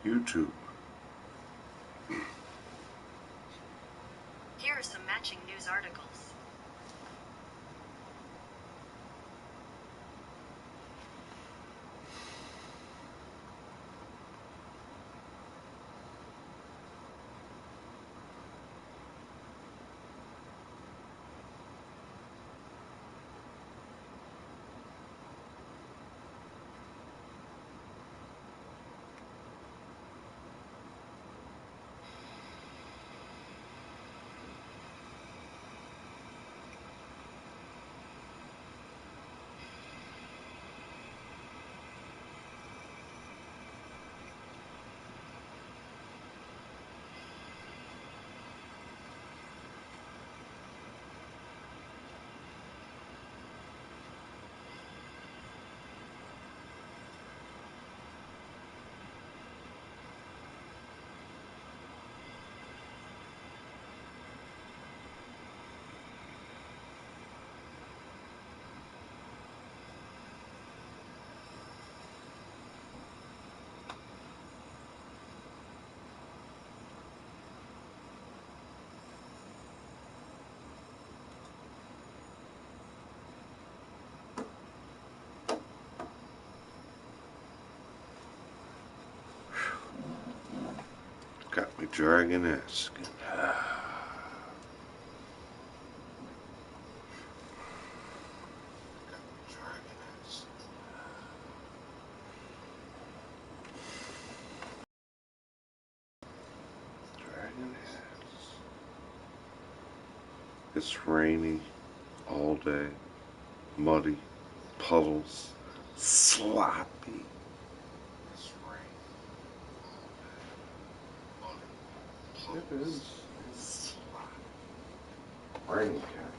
YouTube. Here are some matching news articles. Got me dragging ass. It's rainy all day, muddy, puddles, sloppy. It's rainy all day, muddy, puddles, it is sloppy. Rainy cats.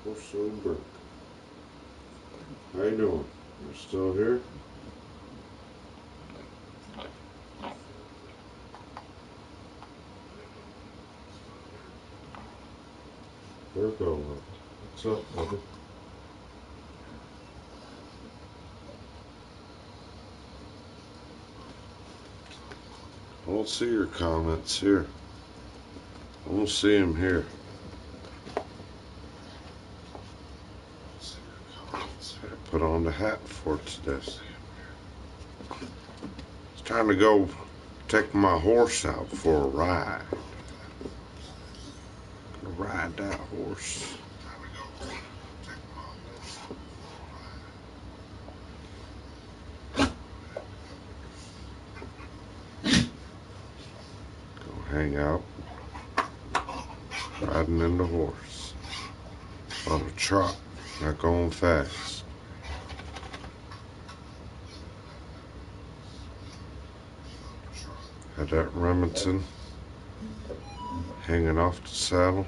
Also Burke. How you doing? You're still here? Virgo, what's up, buddy? I don't see your comments here. I don't see them here. I put on the hat for today. It's time to go take my horse out for a ride. Gonna ride that horse. Go hang out. Riding in the horse. On a trot, not going fast. Had that Remington hanging off the saddle.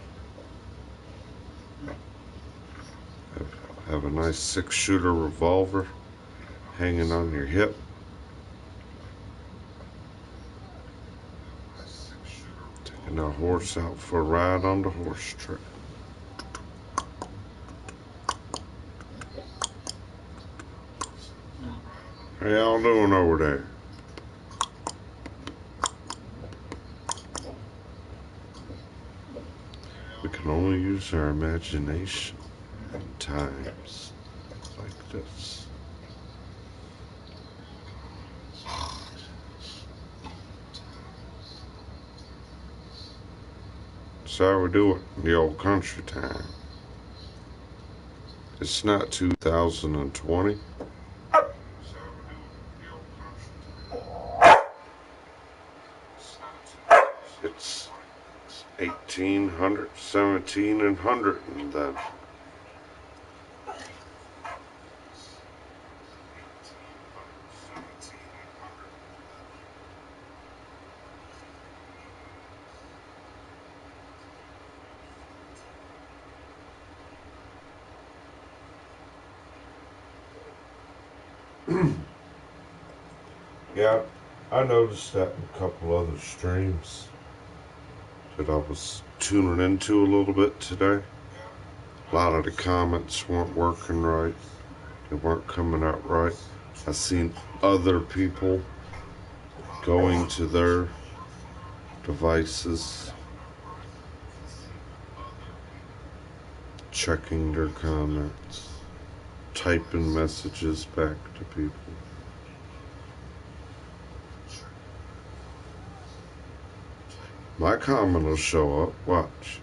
Have a nice 6-shooter revolver hanging on your hip. Taking that horse out for a ride on the horse trail. How y'all doing over there? We can only use our imagination in times like this. That's how we do it in the old country time. It's not 2020. It's 1800, 17 and 100 and then. Yeah, I noticed that in a couple other streams that I was tuning into a little bit today. A lot of the comments weren't working right. They weren't coming out right. I seen other people going to their devices, checking their comments, typing messages back to people. My comment will show up. Watch.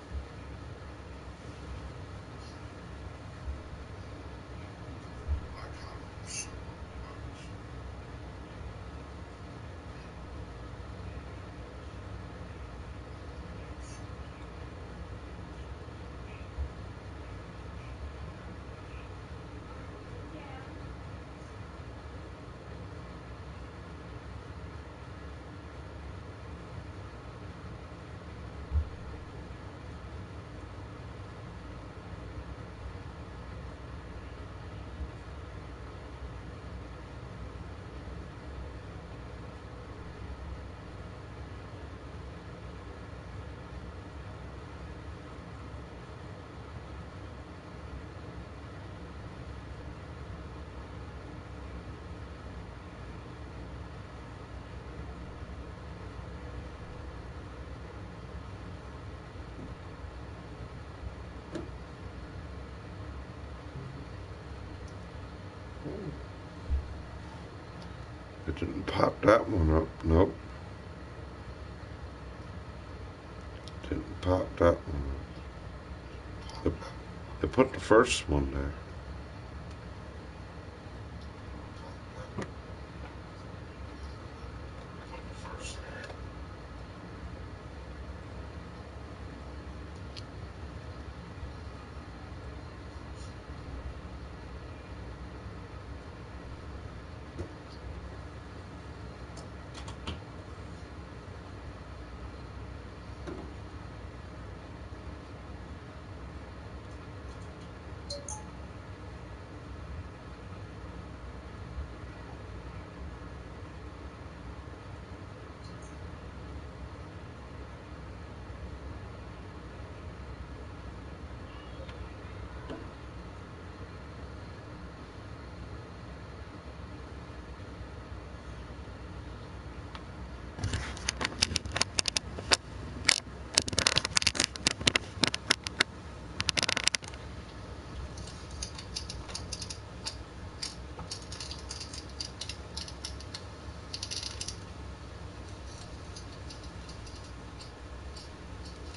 It didn't pop that one up. Nope. Didn't pop that one up. They put the first one there.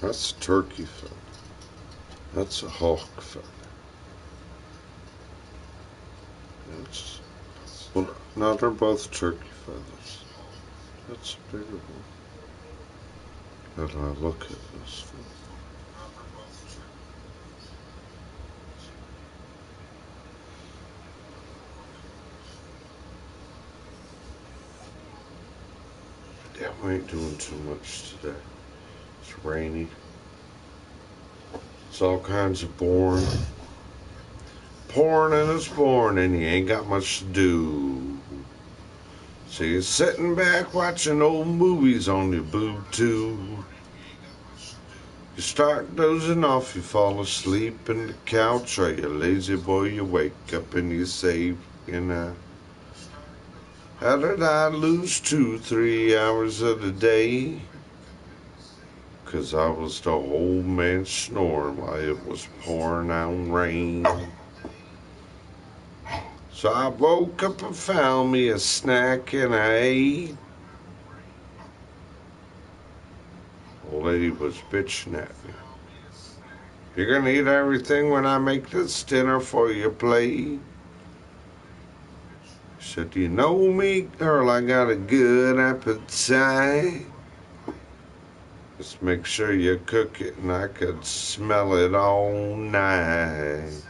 That's a turkey feather. That's a hawk feather. Well, no, they're both turkey feathers. That's a bigger one. How do I look at this one? Yeah, we ain't doing too much today. It's rainy. It's all kinds of boring. Pouring and it's boring and you ain't got much to do. So you're sitting back watching old movies on your boob tube. You start dozing off, you fall asleep in the couch, or you lazy boy, you wake up and you say, how did I lose 2-3 hours of the day? 'Cause I was the old man snoring while it was pouring down rain. So I woke up and found me a snack and I ate. Old lady was bitching at me. You're gonna eat everything when I make this dinner for your plate? She said, you know me, girl, I got a good appetite. Just make sure you cook it and I could smell it all night.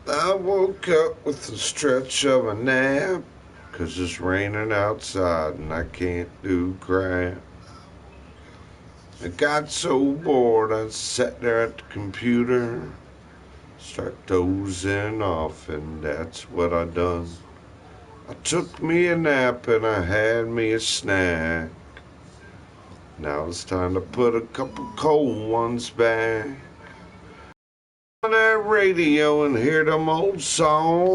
I woke up with a stretch of a nap, 'cause it's raining outside and I can't do crap. I got so bored I sat there at the computer, start dozing off, and that's what I done. I took me a nap and I had me a snack. Now it's time to put a couple cold ones back on that radio and hear them old songs.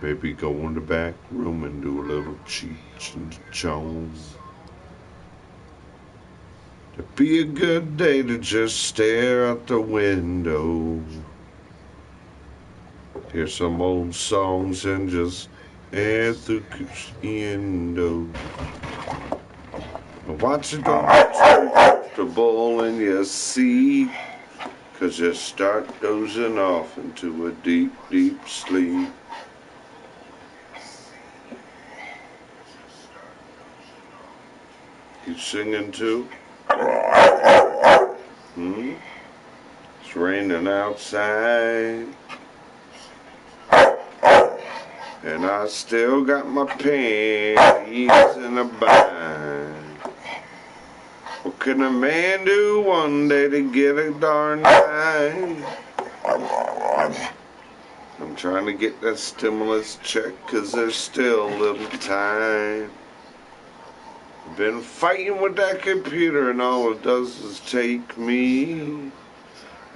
Maybe go in the back room and do a little Cheech and Chong. It'd be a good day to just stare out the window, hear some old songs and just air through crescendo. Watch it go comfortable in your seat, 'cause you start dozing off into a deep, deep sleep. You singing too? It's raining outside, and I still got my panties in a bind. What can a man do one day to get a darn dime? I'm trying to get that stimulus check, 'cause there's still a little time. I've been fighting with that computer and all it does is take me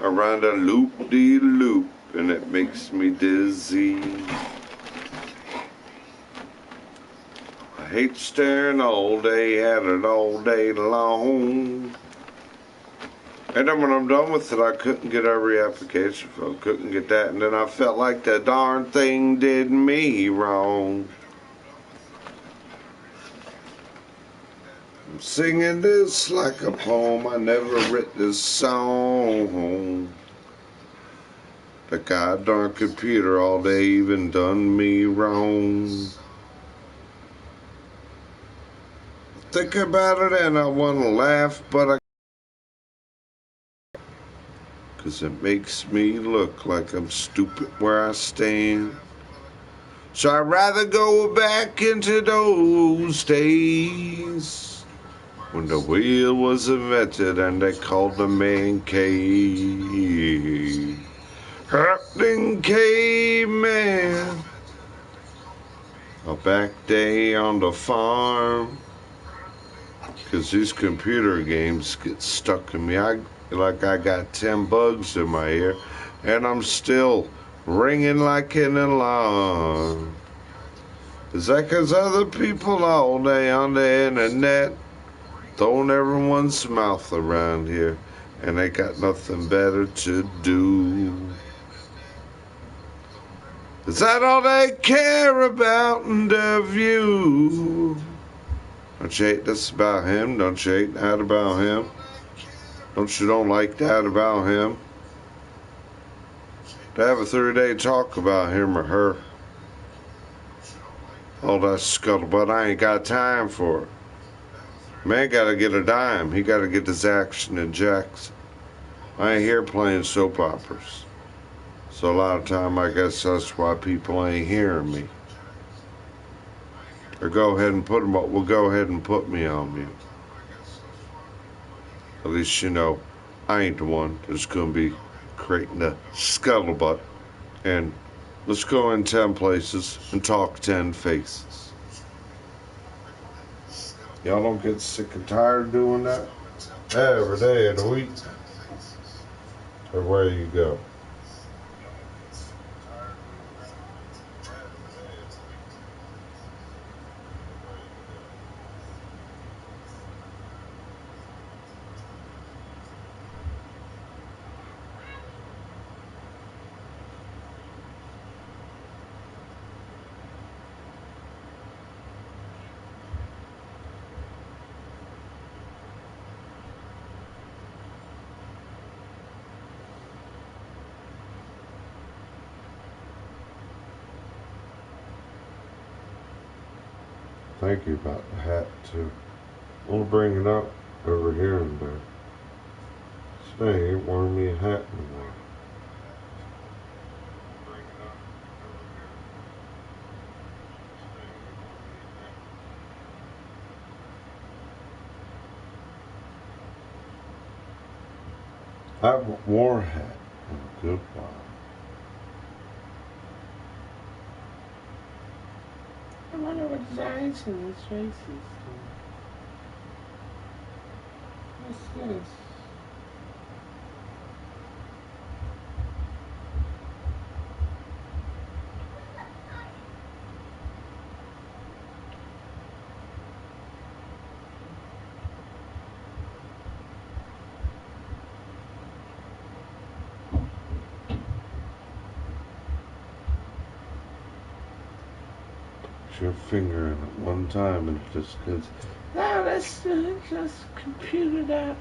around a loop-de-loop and it makes me dizzy. I hate staring all day at it all day long. And then when I'm done with it, I couldn't get every application for it, couldn't get that, and then I felt like the darn thing did me wrong. I'm singing this like a poem, I never writ this song. The goddamn computer all day even done me wrong. Think about it and I wanna laugh, but I 'cause it makes me look like I'm stupid where I stand. So I'd rather go back into those days when the wheel was invented and they called the man cave. Happening caveman. A back day on the farm. 'Cause these computer games get stuck in me. Like I got 10 bugs in my ear and I'm still ringing like an alarm. Is that 'cause other people all day on the internet throwing everyone's mouth around here and they got nothing better to do? Is that all they care about in their view? Don't you hate this about him? Don't you hate that about him? Don't you don't like that about him? To have a 3-day talk about him or her. All that scuttlebutt, I ain't got time for it. Man gotta get a dime. He gotta get his action in Jackson. I ain't here playing soap operas. So a lot of time I guess that's why people ain't hearing me. Or go ahead and put them up. Well, go ahead and put me on mute. At least you know I ain't the one that's gonna be creating the scuttlebutt. And let's go in 10 places and talk 10 faces. Y'all don't get sick and tired doing that every day of the week? Everywhere you go. Thank you about the hat too. I want to bring it up over here and there. Say, ain't wearing me a hat anymore. I haven't worn a hat in a good while. I wonder what designs in these faces. What's this? Your finger in it one time and it just goes. No, that's just computed up.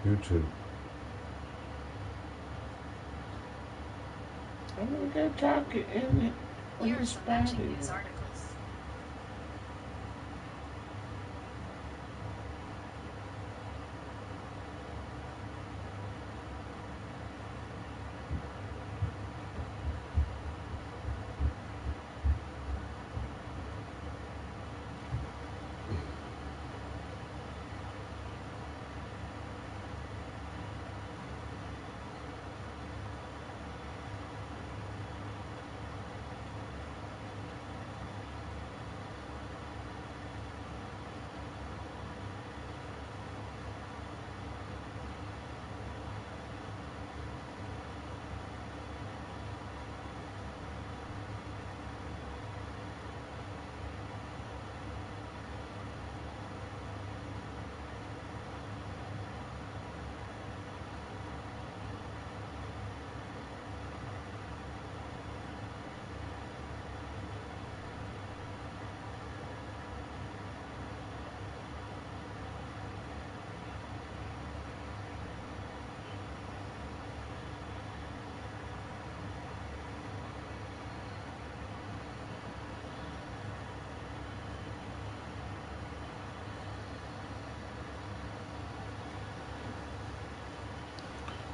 YouTube. I'm gonna go talk it in it. Here's some matching news articles.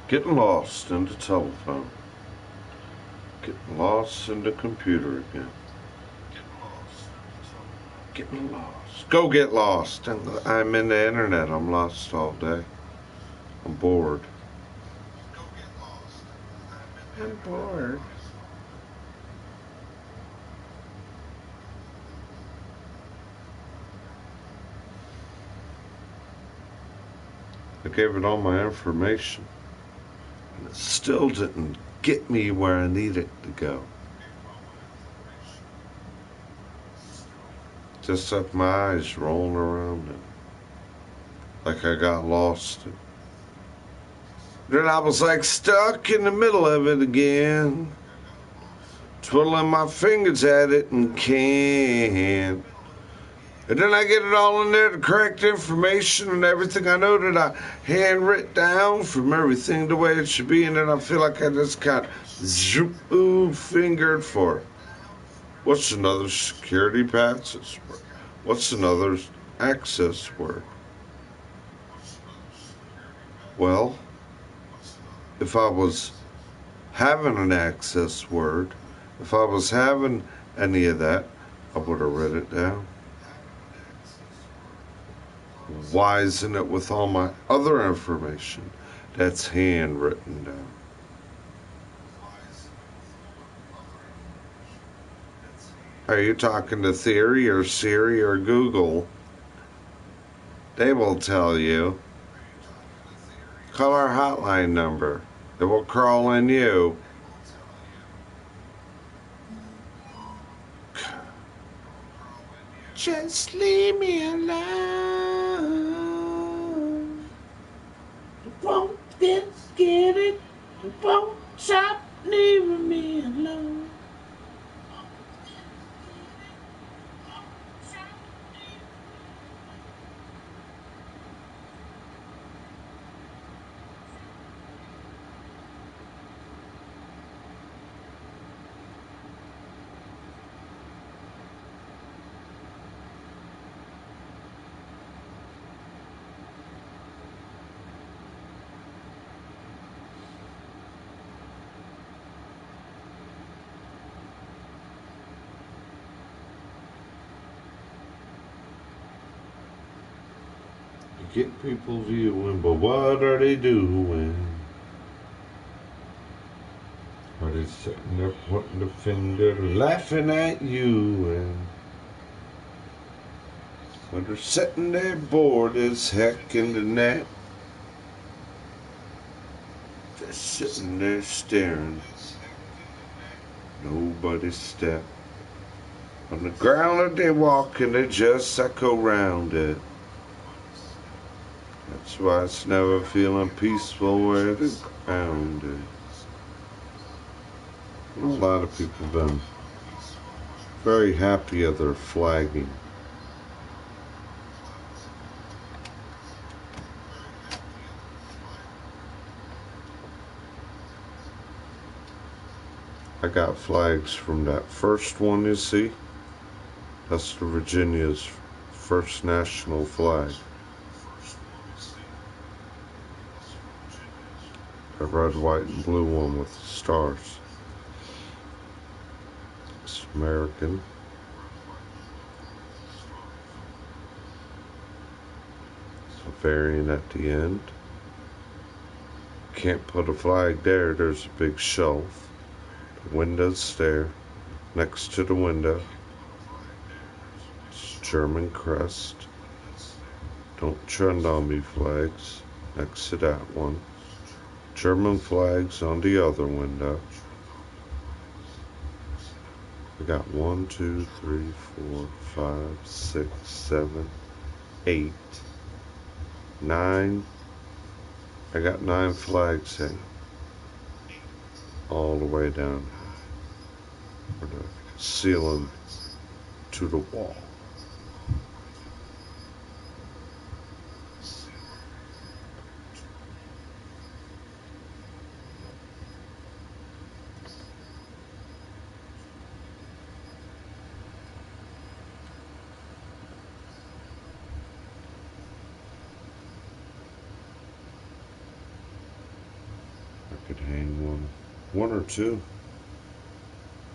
Getting lost in the telephone. Getting lost in the computer again. Getting lost. Go get lost. I'm in the internet. I'm lost all day. I'm bored. I'm bored. I gave it all my information. And it still didn't get me where I needed to go. Just left my eyes rolling around it. Like I got lost. Then I was like stuck in the middle of it again. twiddling my fingers at it and can't. And then I get it all in there, the correct information and everything I know that I handwritten down from everything the way it should be, and then I feel like I just got zoop fingered for. What's another security password? What's another access word? Well, if I was having an access word, if I was having any of that, I would have read it down. Why isn't it with all my other information that's handwritten down? Are you talking to Theory or Siri or Google? They will tell you. Call our hotline number. It will crawl in you. Just leave me alone. Won't get it. Won't stop leaving me alone. Get people viewing, but what are they doing? Are they sitting there pointing the finger, laughing at you? And when they're sitting there bored as heck in the net, just sitting there staring. Nobody's step. On the ground that they walk and they just echo round it. That's why it's never feeling peaceful where the ground is. A lot of people have been very happy of their flagging. I got flags from that first one you see. That's the Virginia's first national flag. A red, white, and blue one with stars. It's American. It's a variant at the end. Can't put a flag there. There's a big shelf. The window's there. Next to the window. It's German crest. Don't trend on me flags. Next to that one. German flags on the other window. We got 1, 2, 3, 4, 5, 6, 7, 8, 9. I got 9 flags hanging all the way down from the ceiling to the wall. Could hang one or two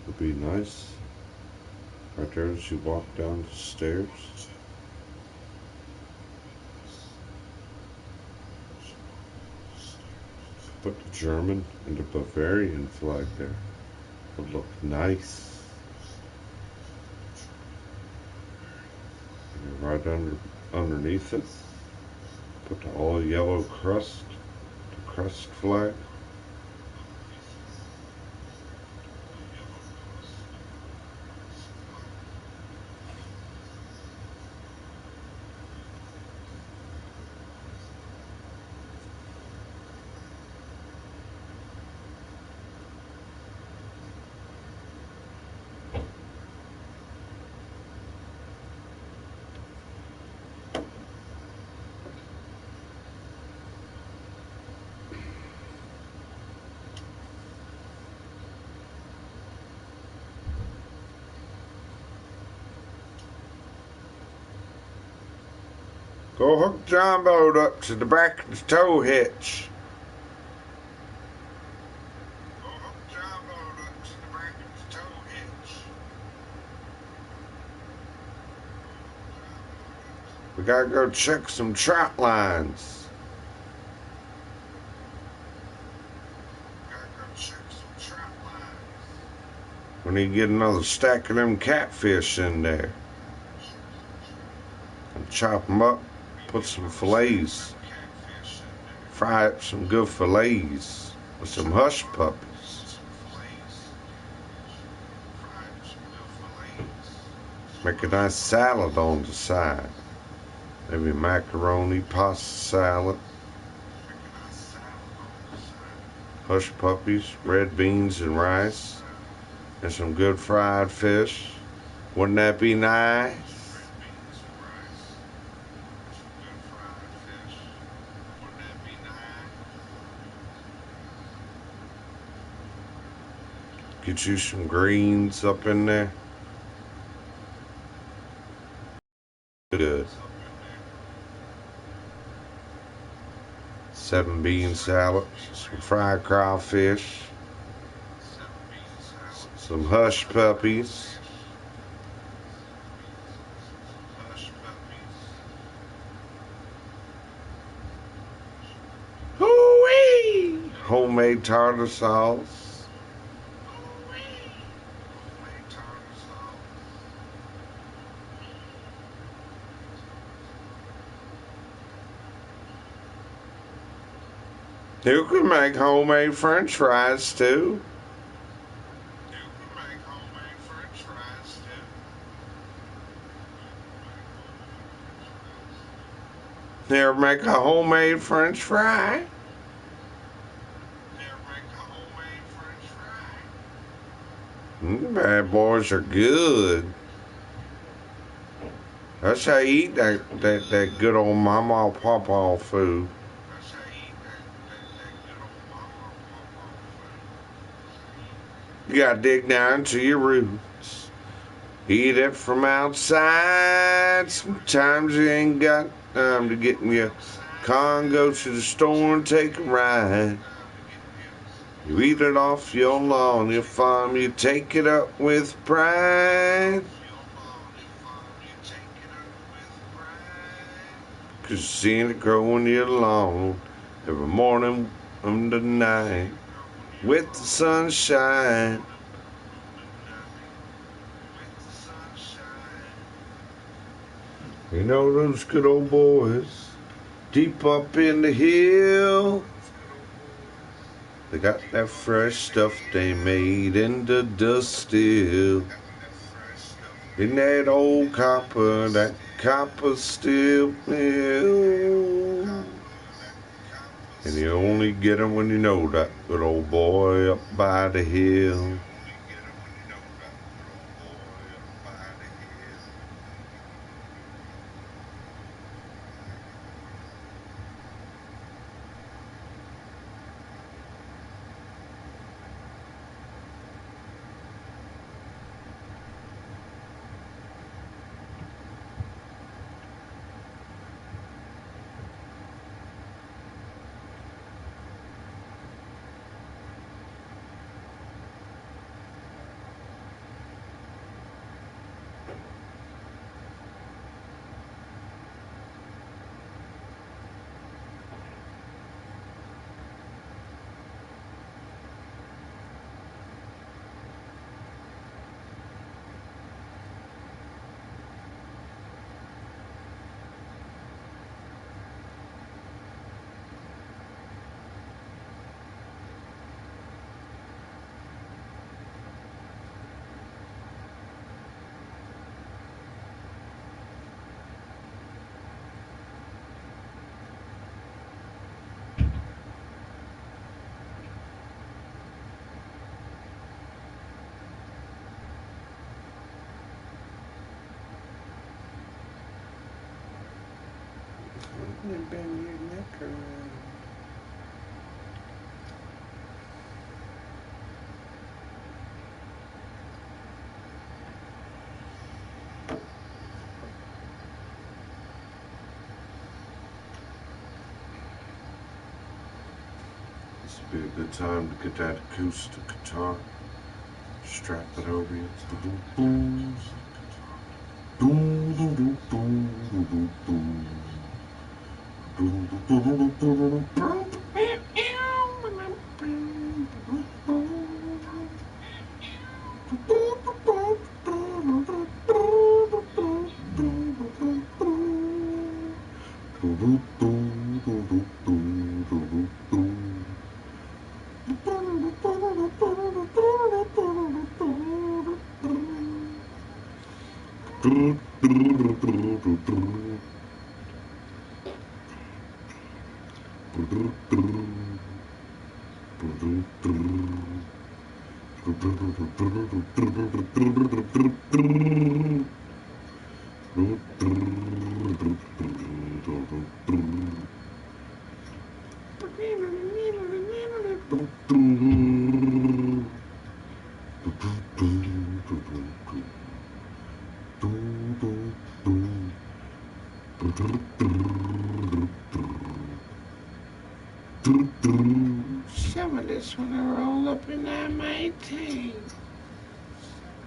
would be nice right there as you walk down the stairs. Put the German and the Bavarian flag there. Would look nice. And right underneath it, put the all yellow crest, the crest flag. Go hook John boat up to the back of the tow hitch. Go hook John boat up to the back of the tow hitch. We gotta go check some trout lines. We need to get another stack of them catfish in there. And chop them up, put some fillets. Fry up some good fillets with some hush puppies. Make a nice salad on the side. Maybe macaroni, pasta salad. Hush puppies, red beans and rice. And some good fried fish. Wouldn't that be nice? Get you some greens up in there. Good. 7 bean salad, some fried crawfish, some hush puppies. Hoo-wee! Homemade tartar sauce. You can make homemade French fries too. You ever make a homemade French fry? Bad boys are good. That's how you eat that good old mama or papa food. You gotta dig down to your roots. Eat it from outside. Sometimes you ain't got time to get in your car and go to the store and take a ride. You eat it off your lawn, your farm, you take it up with pride. 'Cause seeing it grow on your lawn every morning and the night with the sunshine. You know those good old boys deep up in the hill. They got that fresh stuff they made in the dust still. In that old copper, that copper steel mill. And you only get 'em when you know that good old boy up by the hill. And bend your neck around. Be a good time to get that acoustic guitar. Strap it over you. Boom, boom, boom, boom, boom, boom, boom. Some of this wanna roll up in my tank,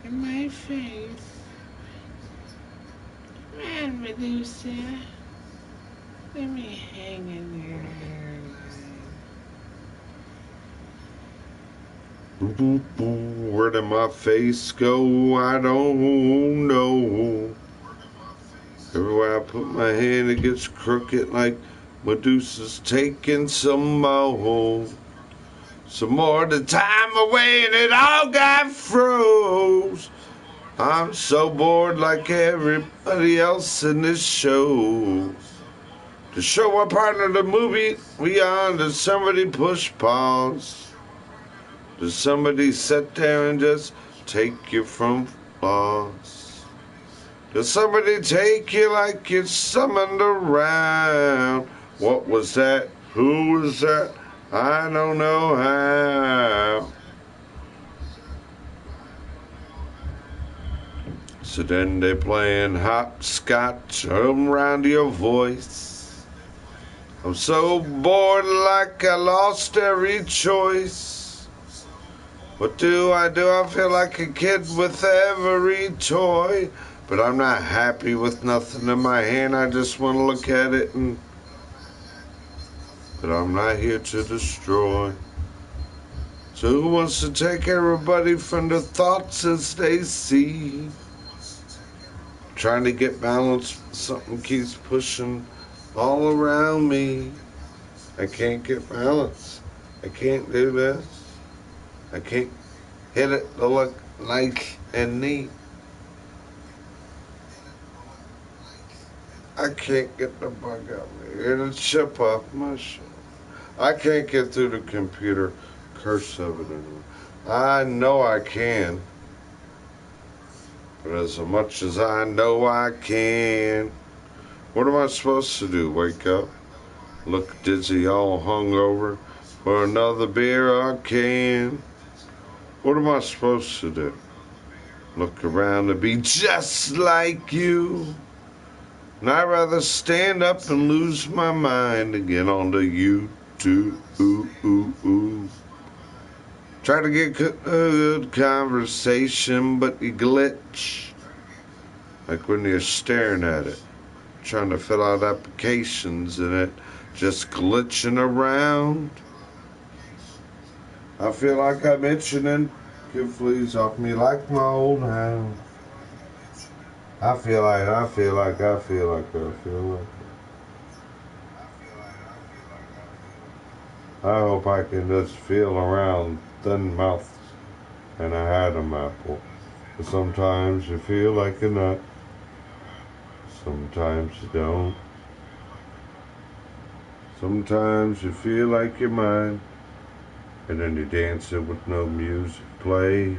in my face. Come on, Medusa. Let me hang in there. Where did my face go? I don't know. Everywhere I put my hand, it gets crooked like Medusa's taking some more. Some more of the time away and it all got froze. I'm so bored like everybody else in this show. To show a partner the movie we on, does somebody push pause? Does somebody sit there and just take you from flaws? Does somebody take you like you're summoned around? What was that? Who was that? I don't know how. So then they playing hopscotch around your voice. I'm so bored like I lost every choice. What do? I feel like a kid with every toy. But I'm not happy with nothing in my hand. I just want to look at it and... But I'm not here to destroy. So who wants to take everybody from the thoughts as they see? Trying to get balance, something keeps pushing all around me. I can't get balance. I can't do this. I can't hit it to look nice and neat. I can't get the bug out of me. It'll chip off my shoulder. I can't get through the computer. Curse of it anymore. I know I can. But as much as I know I can, what am I supposed to do? Wake up? Look dizzy, all hungover for another beer I can? What am I supposed to do? Look around and be just like you? And I'd rather stand up and lose my mind and get on to YouTube. Try to get good conversation, but you glitch. Like when you're staring at it, trying to fill out applications and it just glitching around. I feel like I'm itching and get fleas off me like my old hound. I feel like. I hope I can just feel around thin mouths and I had a apple. But sometimes you feel like a nut. Sometimes you don't. Sometimes you feel like you're mine. And then you dance it with no music play.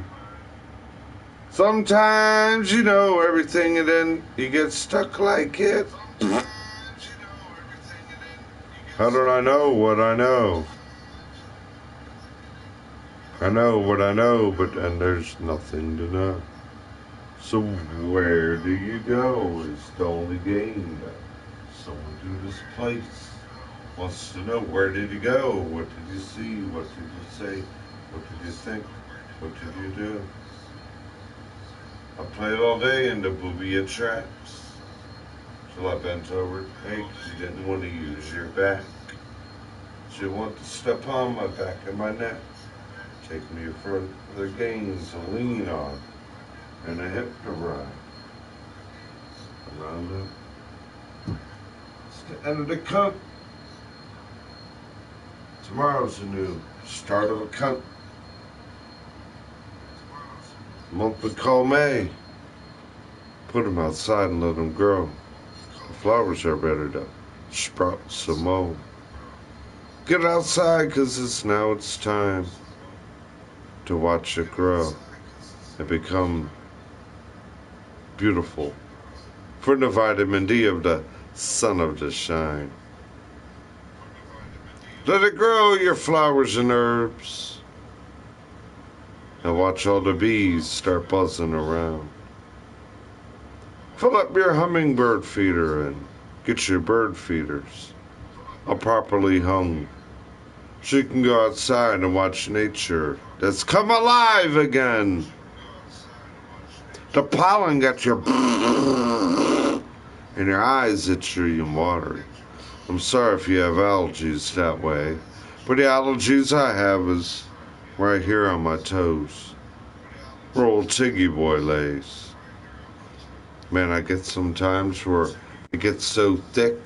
Sometimes you know everything and then you get stuck like it. How do I know what I know? I know what I know, but and there's nothing to know. So where do you go is the only game that someone to this place. Wants to know, where did you go? What did you see? What did you say? What did you think? What did you do? I played all day in the booby traps till I bent over. Hey, 'cause you didn't want to use your back. You want to step on my back and my neck. Take me further gains to lean on and a hip to ride. Around it. It's the end of the cunt. Tomorrow's a new start of a cunt. Month we call May. Put them outside and let them grow. The flowers are better to sprout some more. Get outside, 'cause it's time to watch it grow and become beautiful. For the vitamin D of the sun of the shine. Let it grow, your flowers and herbs. And watch all the bees start buzzing around. Fill up your hummingbird feeder and get your bird feeders all properly hung. So you can go outside and watch nature that's come alive again. The pollen got your and your eyes itchy and watery. I'm sorry if you have allergies that way, but the allergies I have is right here on my toes, where old Tiggy boy lays. Man, I get sometimes where it gets so thick,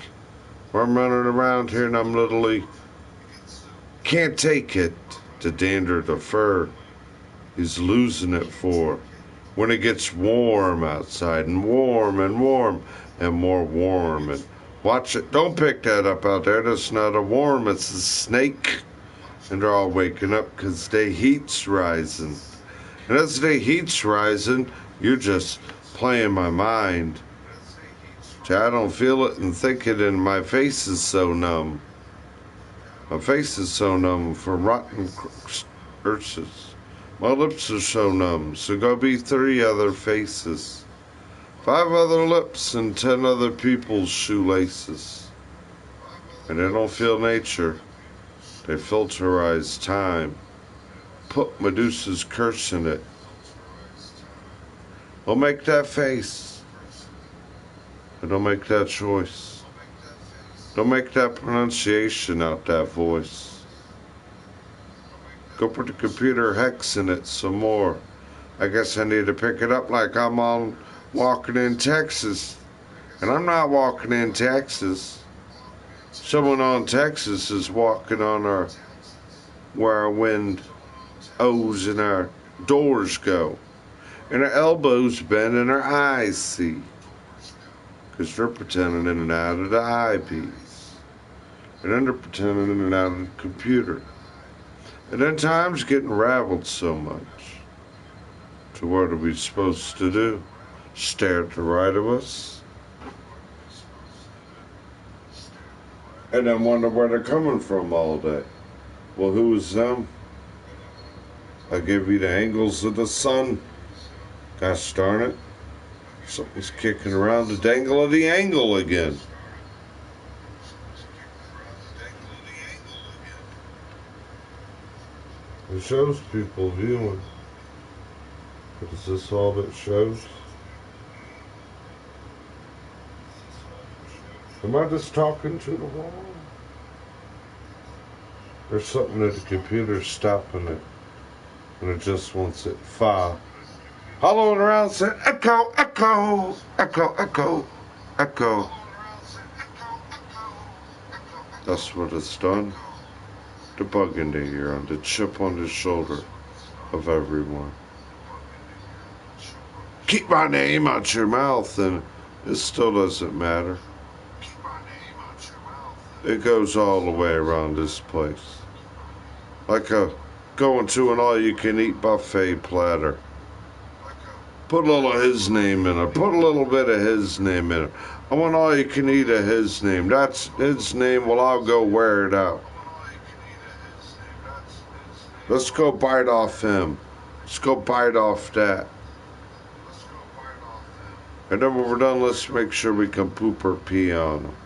where I'm running around here and I'm literally can't take it. The dander, the fur, he's losing it for when it gets warm outside, and warm and warm and more warm. And watch it. Don't pick that up out there. That's not a worm. It's a snake. And they're all waking up because the heat's rising. And as the heat's rising, you're just playing my mind. I don't feel it and think it, and my face is so numb. My face is so numb from rotten urses. My lips are so numb, so go be 3 other faces. 5 other lips and 10 other people's shoelaces. And they don't feel nature. They filterize time. Put Medusa's curse in it. Well, make that face. And don't make that choice. Don't make that pronunciation out that voice. Go put the computer hex in it some more. I guess I need to pick it up like I'm on walking in Texas. And I'm not walking in Texas. Someone on Texas is walking on where our wind O's and our doors go. And our elbows bend and our eyes see. Because they're pretending in and out of the eyepiece. And then they're pretending in and out of the computer. And then time's getting raveled so much. So what are we supposed to do? Stare at the right of us? And then wonder where they're coming from all day. Well, who is them? I give you the angles of the sun. Gosh darn it. Something's kicking around the dangle of the angle again. It shows people viewing. But is this all that shows? Am I just talking to the wall? There's something that the computer's stopping it. And it just wants it fire. Hollowing around saying, echo, echo, echo, echo, echo. That's what it's done. The bug in the ear and the chip on the shoulder of everyone. Keep my name out your mouth, and it still doesn't matter. It goes all the way around this place. Like a going to an all-you-can-eat buffet platter. Put a little of his name in it. Put a little bit of his name in it. I want all you can eat of his name. That's his name. Well, I'll go wear it out. Let's go bite off him. Let's go bite off that. And then when we're done, let's make sure we can poop or pee on him.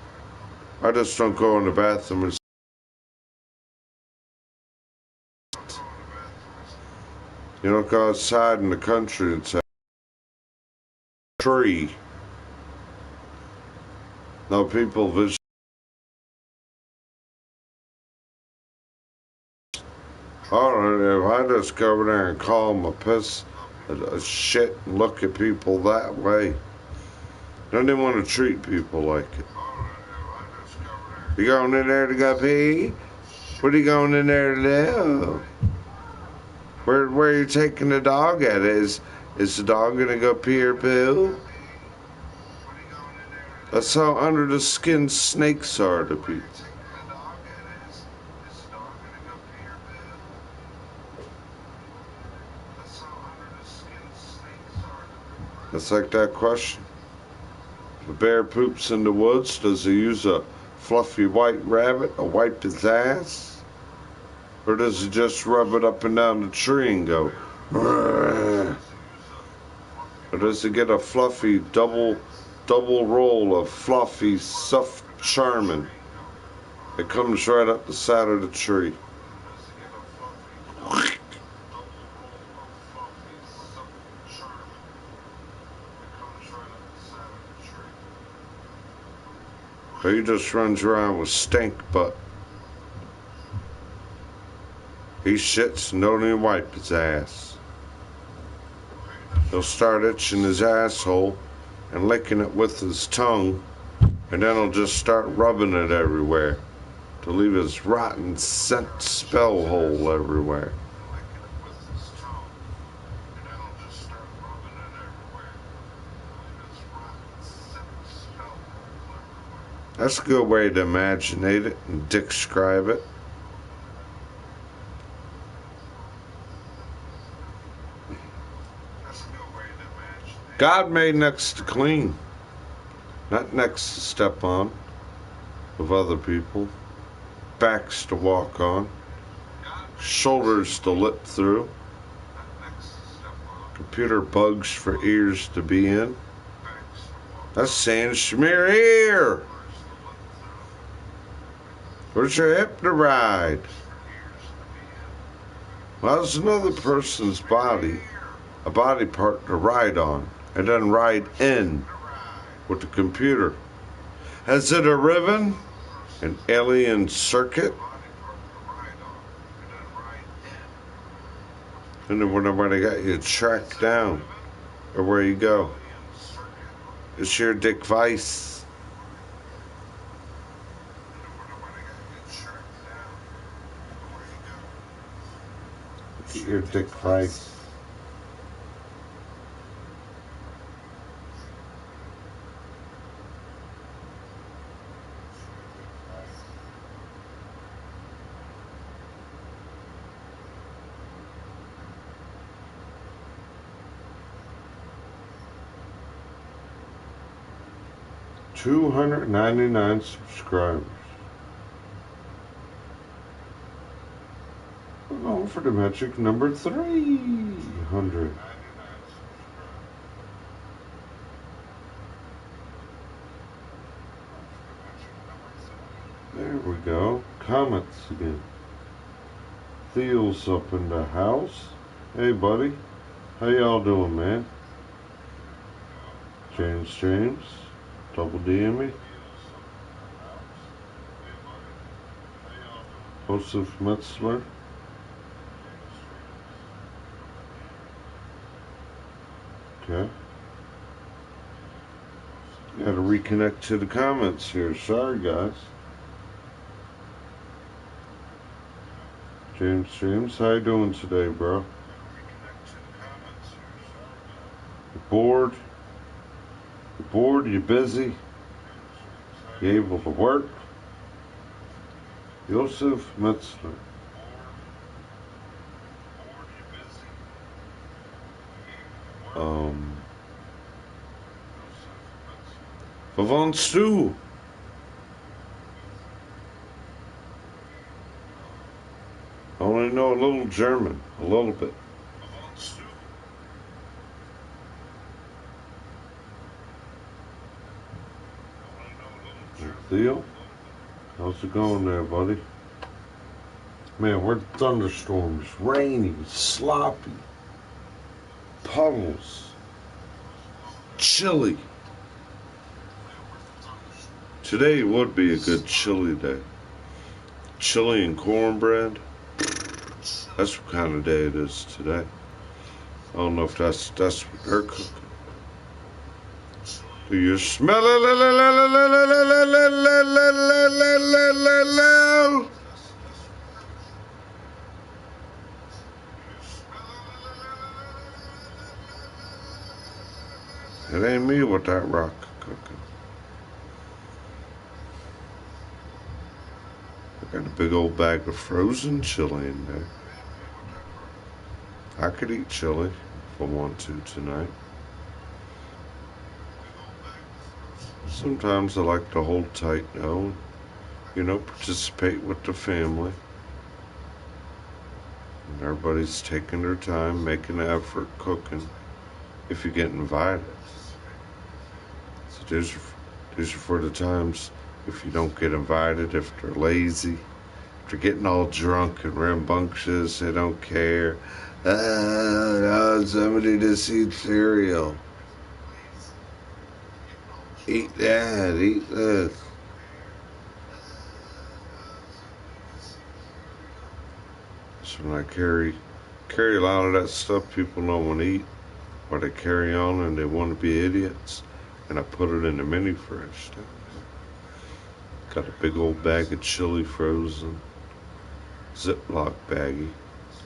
I just don't go in the bathroom and you don't go outside in the country and say tree. No, people visit. Alright, if I just go over there and call them a piss a shit and look at people that way, don't even want to treat people like it. You going in there to go pee? What are you going in there to do? Where are you taking the dog at? Is the dog gonna go pee or poo? That's how under the skin snakes are to people. That's like that question. If a bear poops in the woods, does he use a fluffy white rabbit to wipe his ass? Or does he just rub it up and down the tree and go, "Rrr"? Or does he get a fluffy double roll of fluffy soft charmin that comes right up the side of the tree? Or he just runs around with stink butt. He shits and don't even wipe his ass. He'll start itching his asshole and licking it with his tongue, and then he'll just start rubbing it everywhere to leave his rotten scent spell hole everywhere. That's a good way to imaginate it and describe it. God made next to clean, not next to step on of other people, backs to walk on, shoulders to lip through, computer bugs for ears to be in. That's saying schmear here. Where's your hip to ride? Well, that's another person's body, a body part to ride on, and then ride in with the computer. Has it a ribbon? An alien circuit? And then whenever they got you tracked down, or where you go, it's your device. It's your device. $299 subscribers. We're going for the metric number 300. There we go. Comments again. Theo's up in the house. Hey, buddy. How y'all doing, man? James. Double DM me. Joseph Metzler. Okay. Gotta reconnect to the comments here. Sorry, guys. James, how you doing today, bro? You bored? You bored? You busy? You able to work? Joseph Metzler. Verwantst du? I only know a little German, a little bit. Theo? How's it going there, buddy? Man, we're thunderstorms, rainy, sloppy, puddles, chilly. Today would be a good chilly day. Chili and cornbread. That's what kind of day it is today. I don't know if that's what they're cooking. Do you smell it? It ain't me with that rock cooking. I got a big old bag of frozen chili in there. I could eat chili if I want to tonight. Sometimes I like to hold tight though, participate with the family. And everybody's taking their time, making an effort, cooking, if you get invited. So these are for the times if you don't get invited, if they're lazy, if they're getting all drunk and rambunctious, they don't care. Somebody just eat cereal. Eat that, eat this. So when I carry a lot of that stuff people don't want to eat, or they carry on and they want to be idiots, and I put it in the mini fridge. Got a big old bag of chili frozen, Ziploc baggie.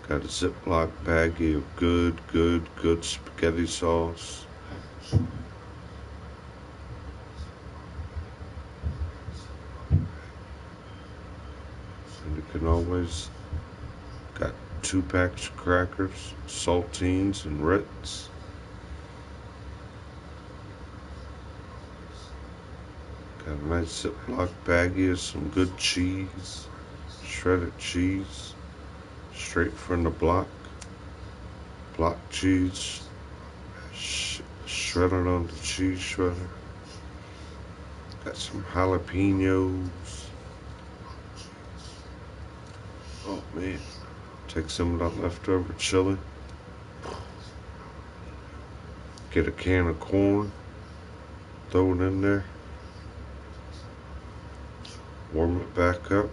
Got a Ziploc baggie of good spaghetti sauce. And you can always got 2 packs of crackers, saltines, and Ritz. Got a nice Ziploc baggie of some good cheese, shredded cheese, straight from the block cheese, shredded on the cheese shredder. Got some jalapenos. Oh man, take some of that leftover chili. Get a can of corn, throw it in there. Warm it back up.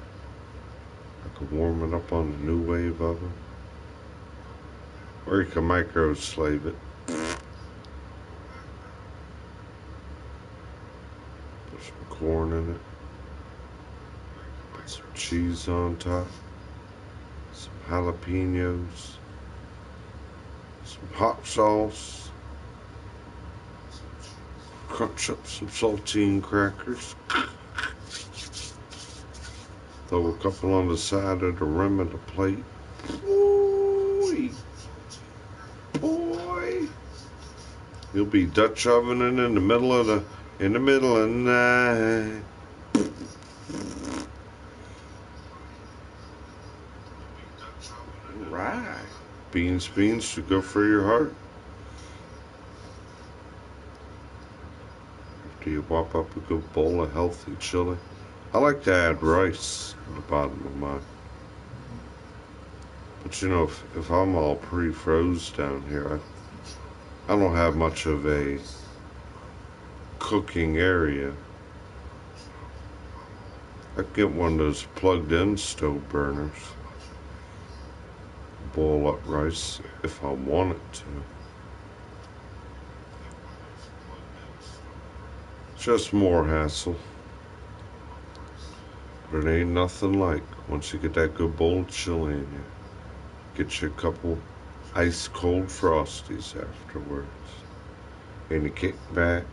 I could warm it up on the New Wave oven. Or you can microwave it. Put some corn in it. Put some cheese on top. Some jalapenos. Some hot sauce. Crunch up some saltine crackers. Throw a couple on the side of the rim of the plate. Boy. You'll be Dutch ovening in the middle of the night. Right. Beans should go for your heart. After you whop up a good bowl of healthy chili. I like to add rice at the bottom of mine. But if I'm all pre-froze down here, I don't have much of a cooking area. I can get one of those plugged-in stove burners. Boil up rice if I wanted to. Just more hassle. But it ain't nothing like once you get that good bowl of chili in you. Get you a couple ice cold Frosties afterwards. And you kick back.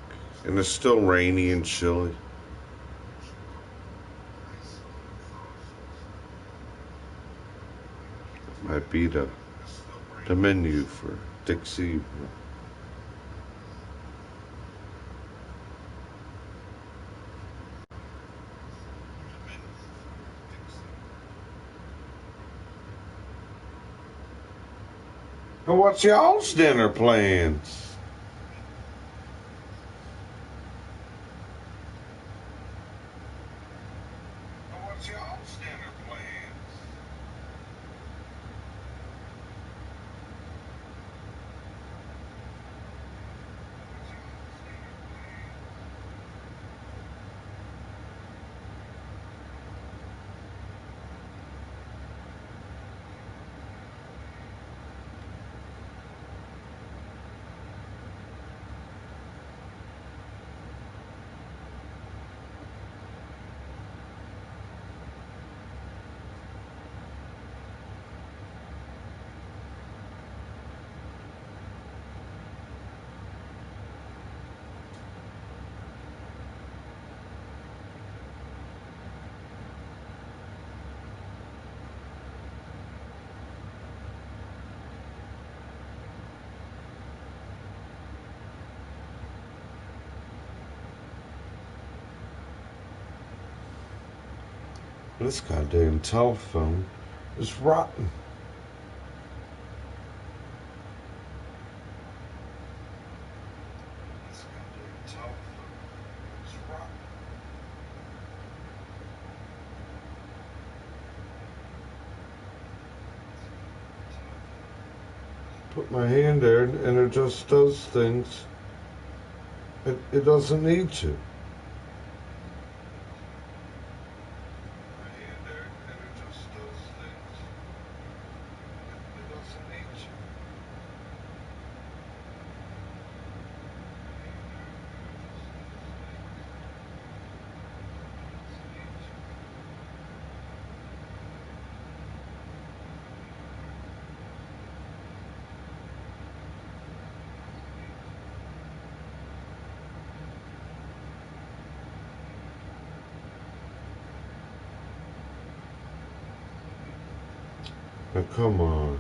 And it's still rainy and chilly. Might be the menu for Dick's evening. And what's y'all's dinner plans? This goddamn telephone is rotten. This goddamn telephone is rotten. Put my hand there and it just does things it doesn't need to. Now come on.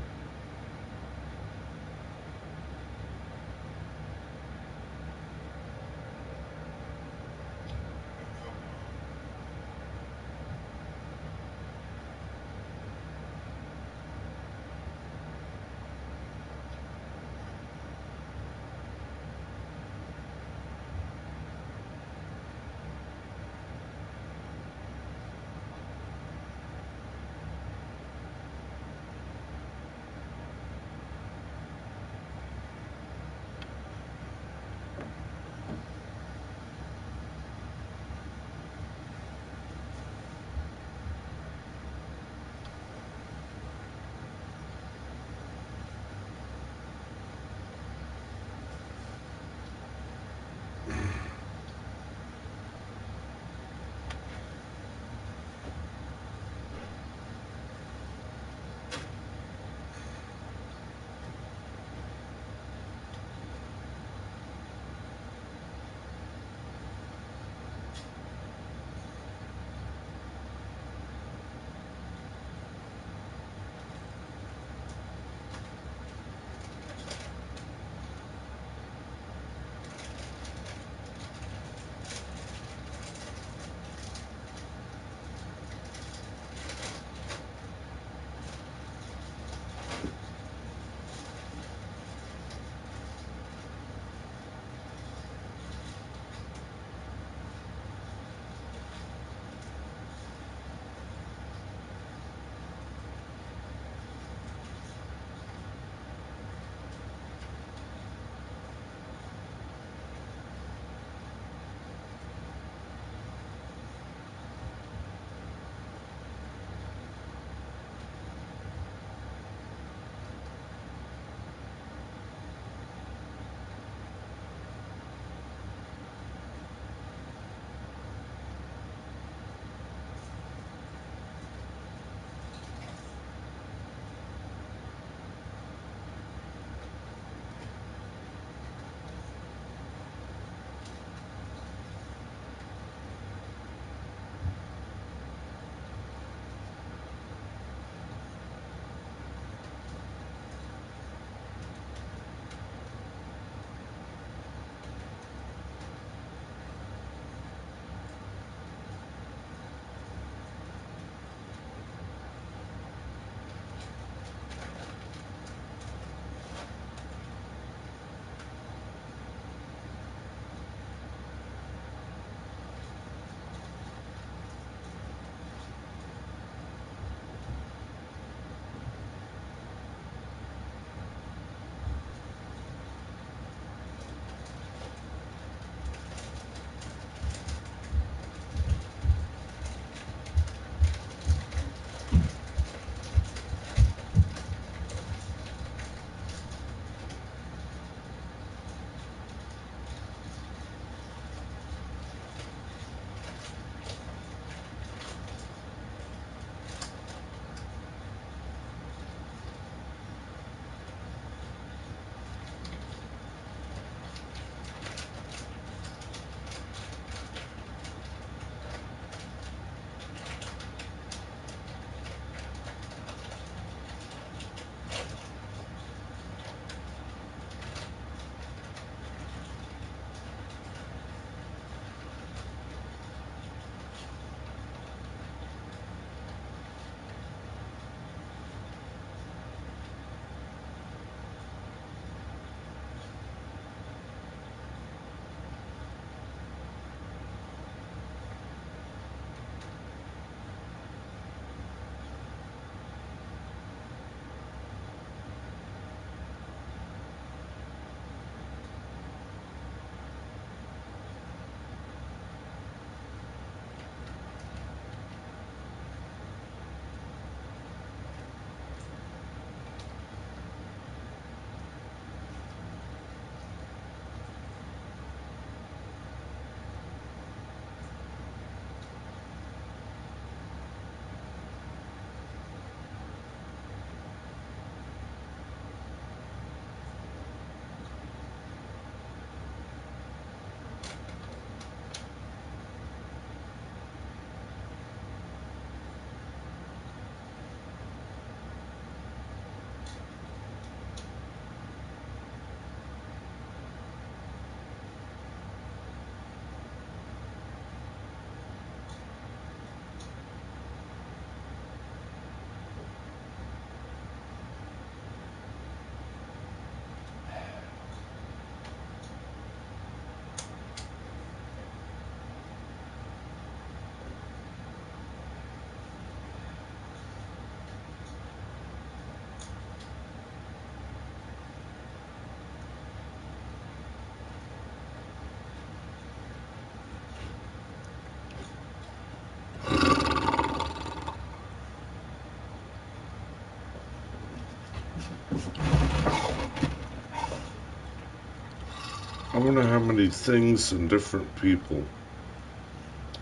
I wonder how many things and different people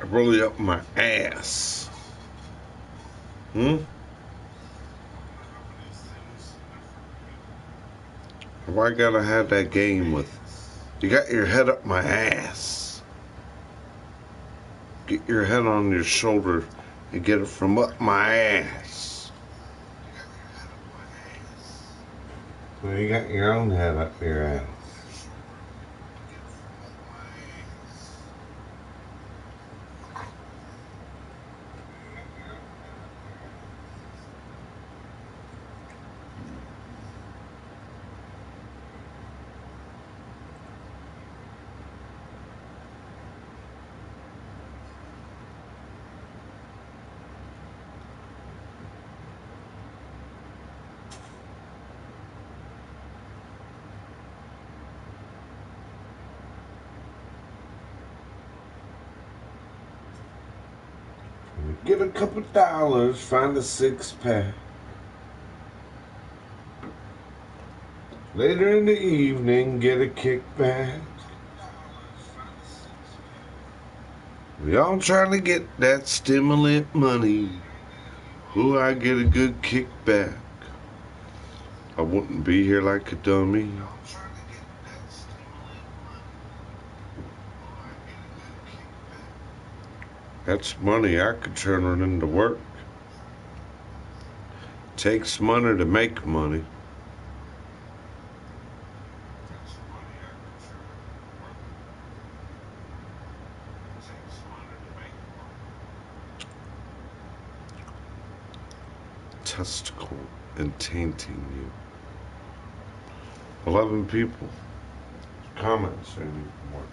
are really up my ass. Have I gotta have that game with you got your head up my ass? Get your head on your shoulder and get it from up my ass. Well, you got your own head up your ass. Get a couple dollars, find a six-pack. Later in the evening, get a kickback. We all trying to get that stimulant money. Ooh, I get a good kickback. I wouldn't be here like a dummy. That's money I could turn it into work. Takes money to make money. Testicle and tainting you. 11 people. Comments anymore.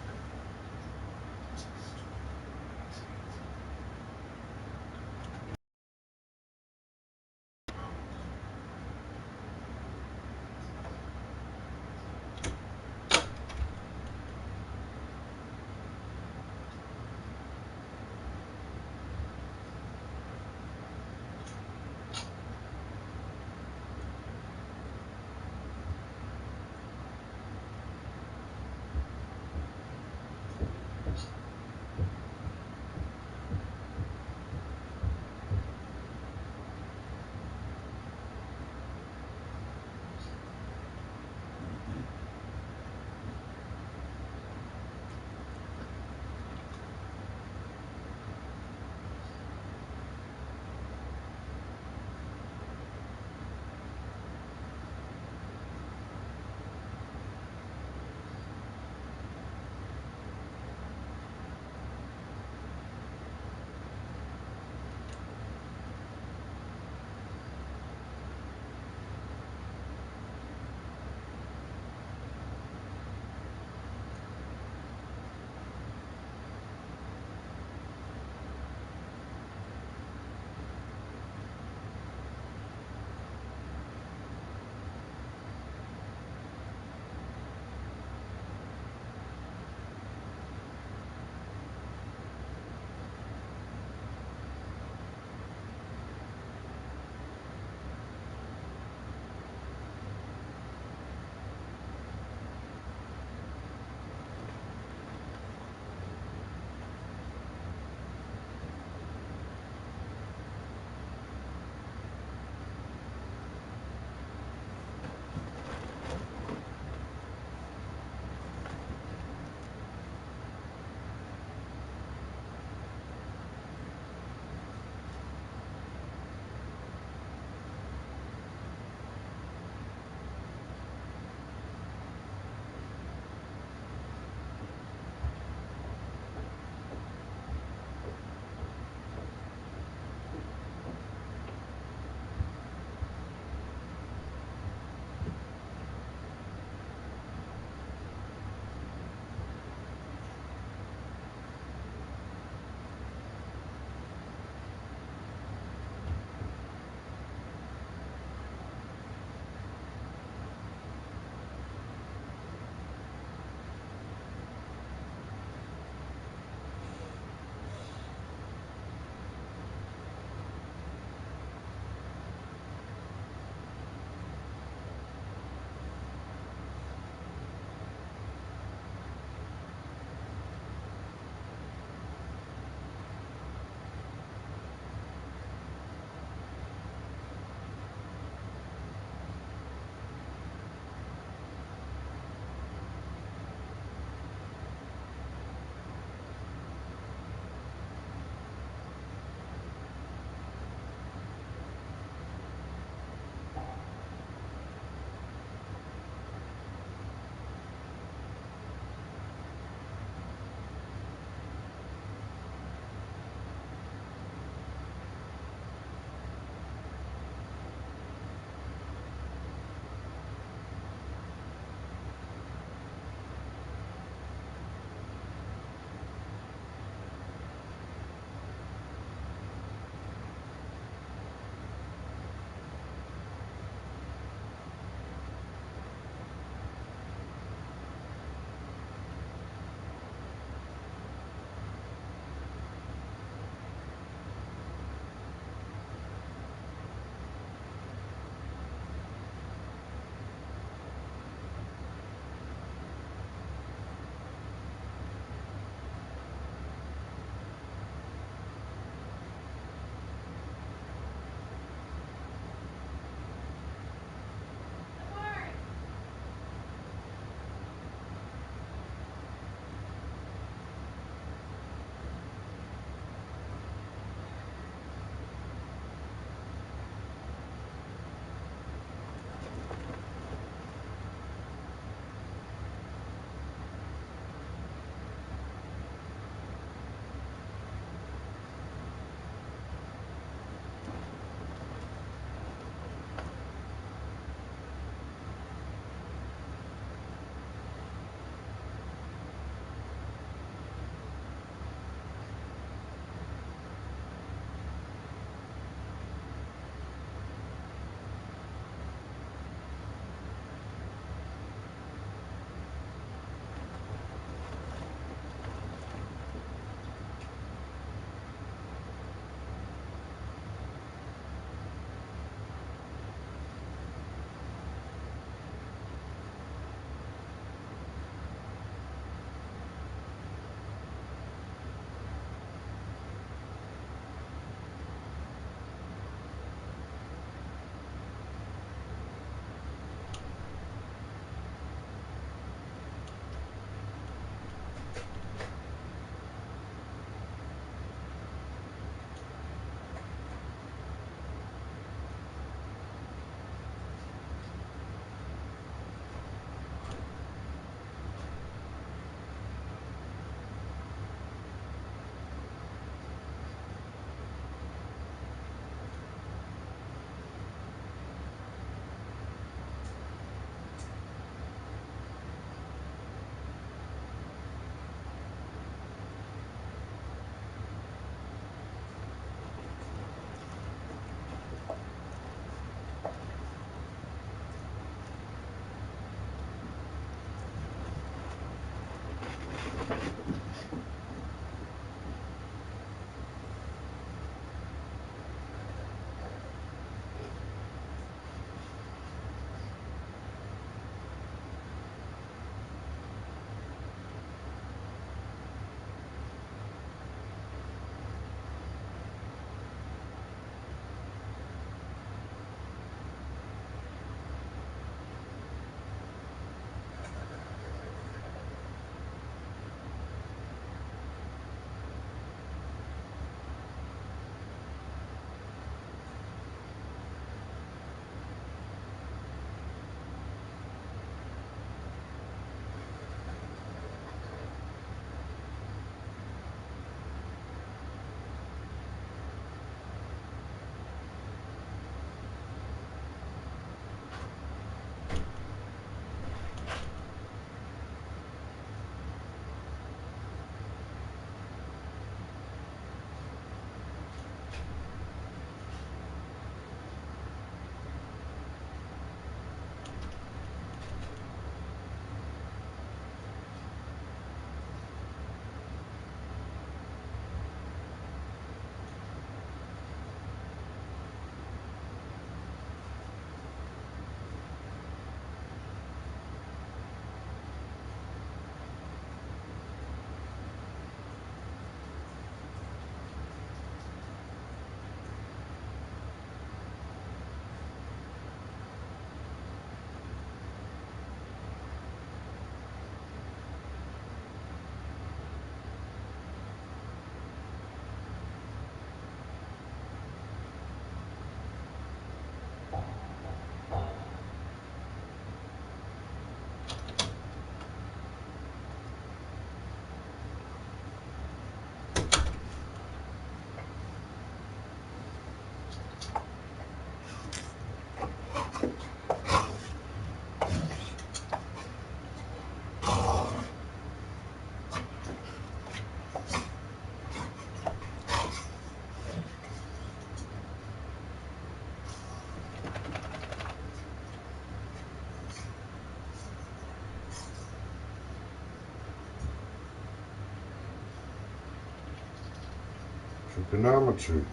Trigonometry.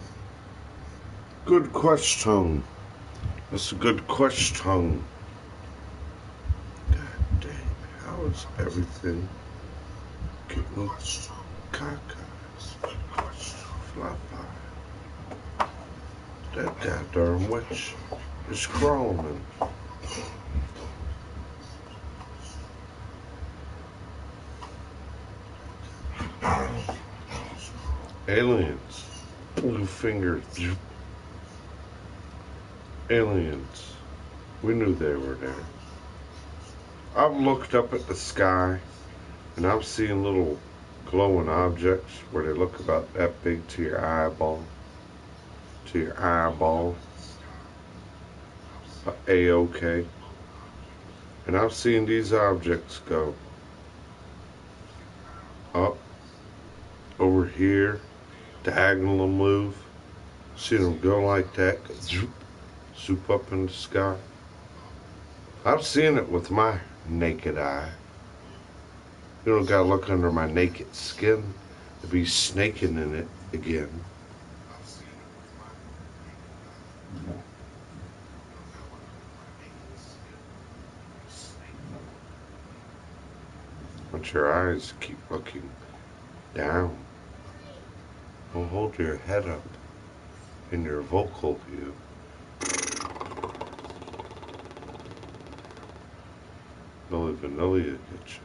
Good question. That's a good question. God dang, how is everything getting cockeyes? Fly by. That goddamn witch is crawling. Aliens. Blue finger. Aliens. We knew they were there. I've looked up at the sky and I've seen little glowing objects where they look about that big to your eyeball. To your eyeball. A-OK. And I've seen these objects go up, over here, diagonal move. Seen them go like that, zoop, zoop up in the sky. I've seen it with my naked eye. You don't gotta look under my naked skin to be snaking in it again. But your eyes keep looking down. Well, hold your head up in your vocal view. Milli Vanilli get you.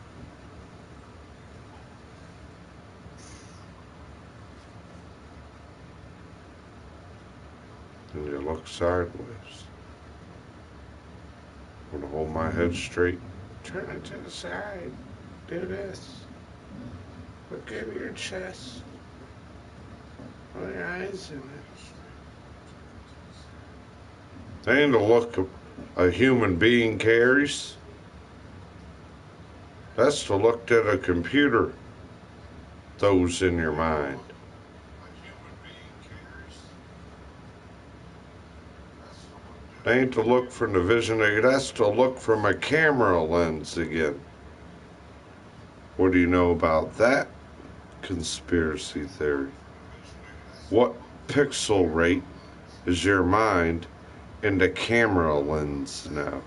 And you look sideways. I'm gonna hold my head straight. Turn it to the side. Do this. Look over your chest. Put your eyes in it. That ain't the look a human being carries. That's the look that a computer throws in your mind. That ain't the look from the vision. That's the look from a camera lens again. What do you know about that conspiracy theory? What pixel rate is your mind in the camera lens now?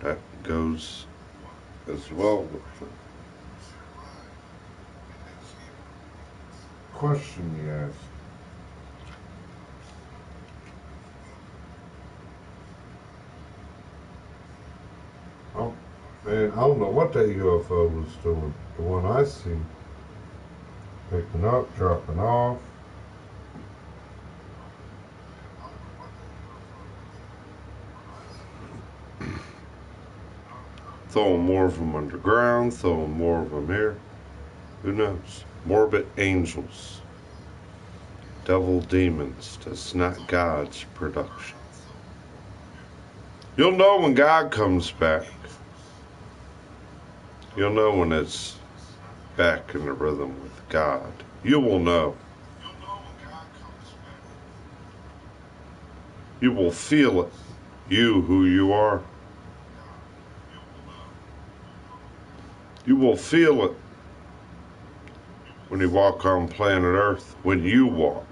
That goes as well with the question you asked. Oh, man, I don't know what that UFO was doing. The one I seen. Picking up, dropping off. Throwing more of them underground, throwing more of them here. Who knows? Morbid angels. Devil demons. That's not God's production. You'll know when God comes back. You'll know when it's back in the rhythm with God. You will know. You will feel it. You, who you are. You will feel it when you walk on planet Earth. When you walk.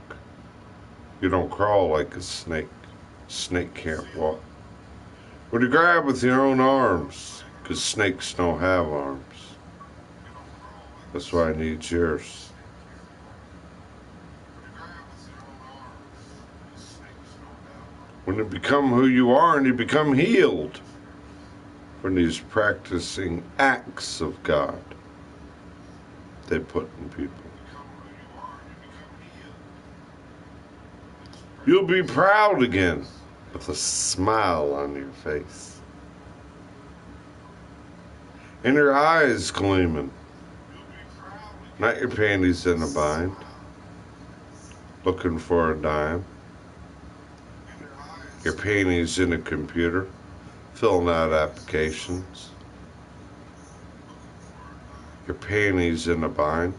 You don't crawl like a snake. Snake can't walk. When you grab with your own arms, because snakes don't have arms. That's why I need yours. When you become who you are and you become healed from these practicing acts of God they put in people. You'll be proud again with a smile on your face. And your eyes gleaming. Not your panties in a bind. Looking for a dime. Your panties in a computer. Filling out applications. Your panties in a bind.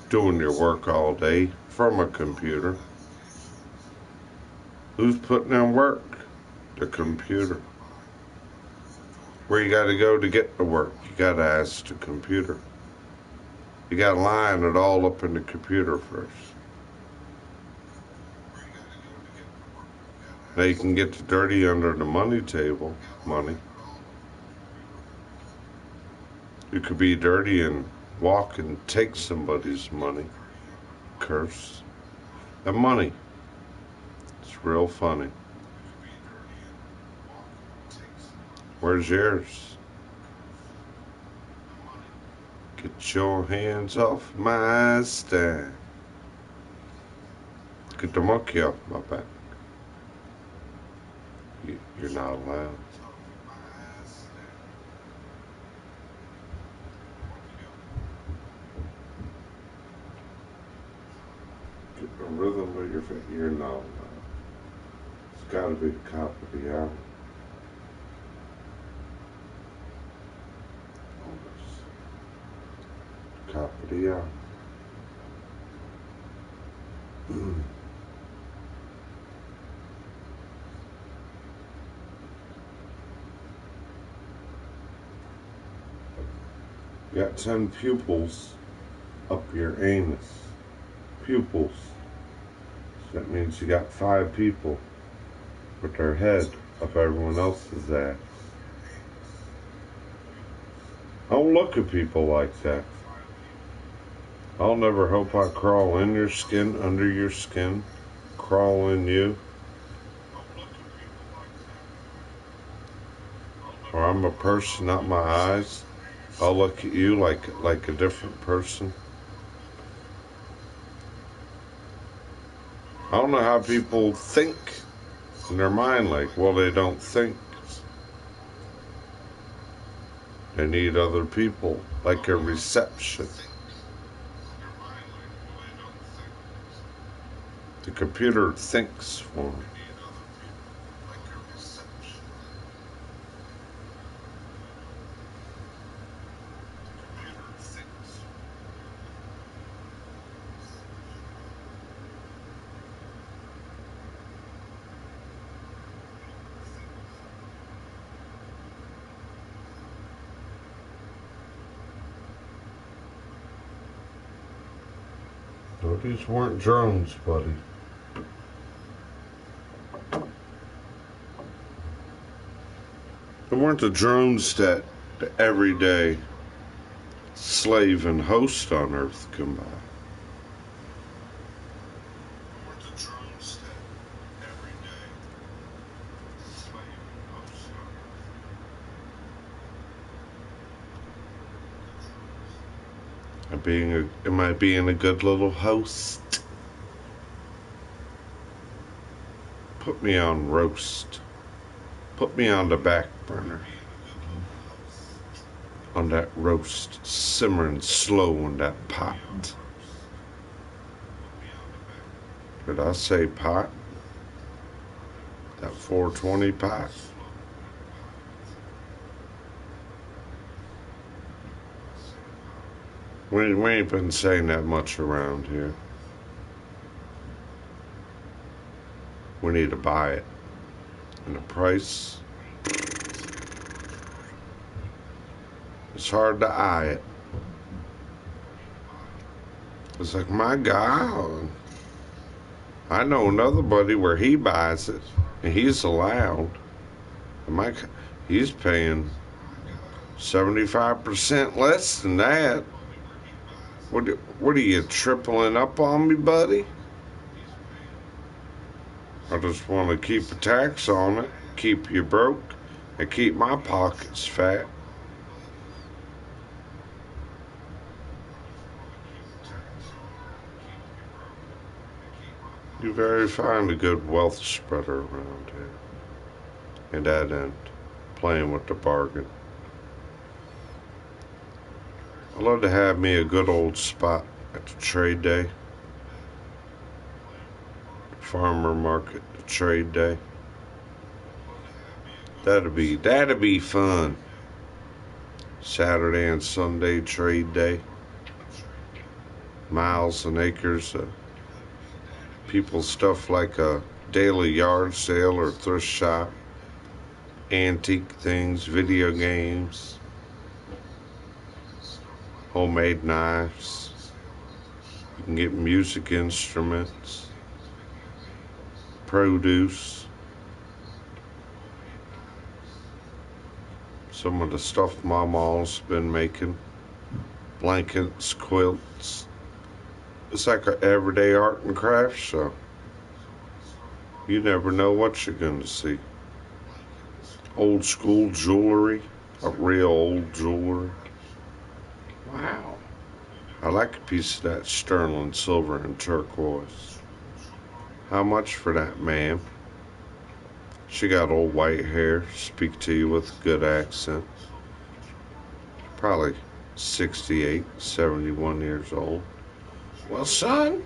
Doing your work all day from a computer. Who's putting in work? The computer. Where you gotta go to get the work? You gotta ask the computer. You gotta line it all up in the computer first. Now you can get the dirty under the money table, money. You could be dirty and walk and take somebody's money. Curse. And money. It's real funny. Where's yours? Get your hands off my stand. Get the monkey off my back. You're not allowed. Get the rhythm of your feet. You're not allowed. It's gotta be the cop of the hour. Cop of the hour. You got 10 pupils up your anus. Pupils. So that means you got 5 people with their head up everyone else's ass. Don't look at people like that. I'll never hope I crawl in your skin, under your skin, crawl in you. Or I'm a person, not my eyes. I'll look at you like a different person. I don't know how people think in their mind like, well, they don't think. They need other people, like a reception. The computer thinks for me. No, these weren't drones, buddy. They weren't the drones that the everyday slave and host on Earth can buy. Am I being a good little host? Put me on roast. Put me on the back burner. On that roast, simmering slow in that pot. Did I say pot? That 420 pot? We ain't been saying that much around here. We need to buy it. And the price, it's hard to eye it. It's like, my God, I know another buddy where he buys it, and he's allowed. And he's paying 75% less than that. What are you, tripling up on me, buddy? I just want to keep a tax on it, keep you broke, and keep my pockets fat. You very find a good wealth spreader around here. And that end, playing with the bargain. I'd love to have me a good old spot at the trade day. Farmer market, the trade day. That'd be fun. Saturday and Sunday trade day. Miles and acres of people's stuff like a daily yard sale or thrift shop. Antique things, video games. homemade knives. You can get music instruments, produce, some of the stuff my mom's been making, blankets, quilts. It's like an everyday art and craft show. You never know what you're going to see. Old school jewelry, a real old jewelry. Wow. I like a piece of that sterling silver and turquoise. How much for that, ma'am? She got old white hair, speak to you with a good accent. Probably 68, 71 years old. Well, son,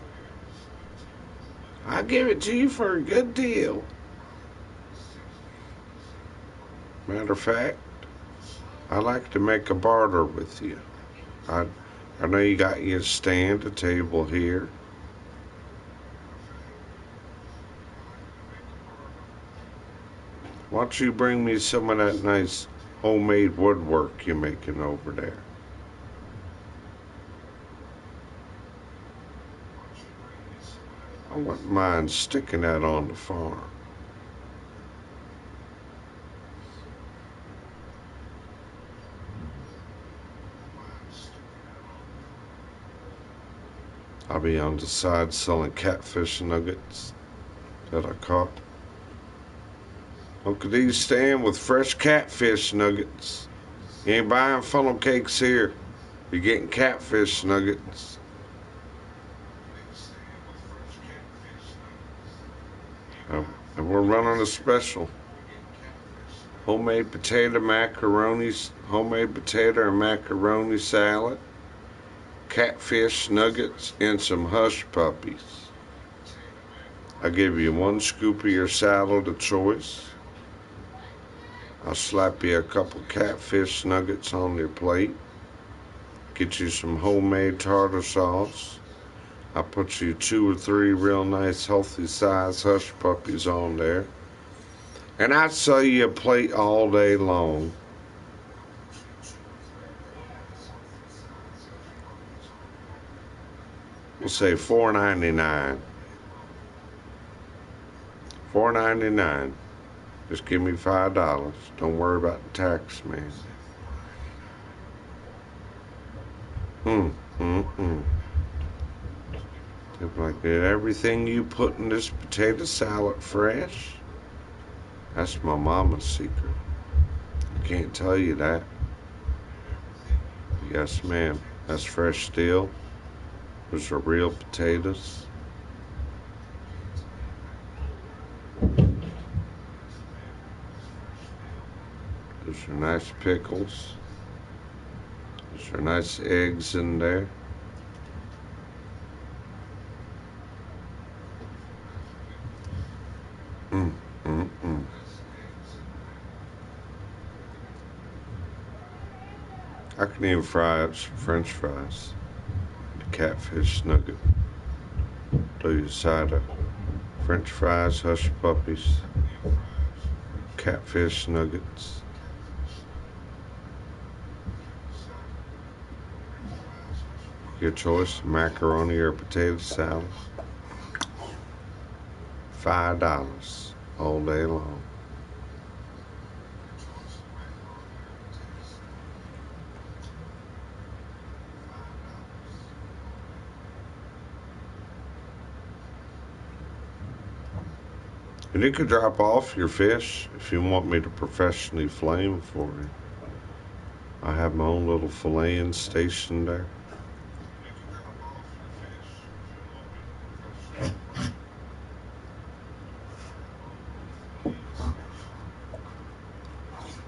I'll give it to you for a good deal. Matter of fact, I like to make a barter with you. I know you got your stand, a table here. Why don't you bring me some of that nice homemade woodwork you're making over there? I wouldn't mind sticking that on the farm. I'll be on the side selling catfish nuggets that I caught. uncleDONALD stand with fresh catfish nuggets. You ain't buying funnel cakes here. You're getting catfish nuggets. And we're running a special. Homemade potato macaronis, homemade potato and macaroni salad, catfish nuggets, and some hush puppies. I'll give you one scoop of your salad of choice. I'll slap you a couple catfish nuggets on your plate. Get you some homemade tartar sauce. I'll put you 2 or 3 real nice healthy size hush puppies on there. And I'd sell you a plate all day long. We'll say $4.99. $4.99. Just give me $5. Don't worry about the tax, man. If I get everything you put in this potato salad fresh, that's my mama's secret. I can't tell you that. Yes, ma'am. That's fresh steel. Those are real potatoes. Those are nice pickles. Those are nice eggs in there. I can even fry up some French fries. The catfish nugget. Do you side of French fries, hush puppies, catfish nuggets. Your choice, macaroni or potato salad. $5 all day long. And you could drop off your fish if you want me to professionally flame for you. I have my own little filleting station there.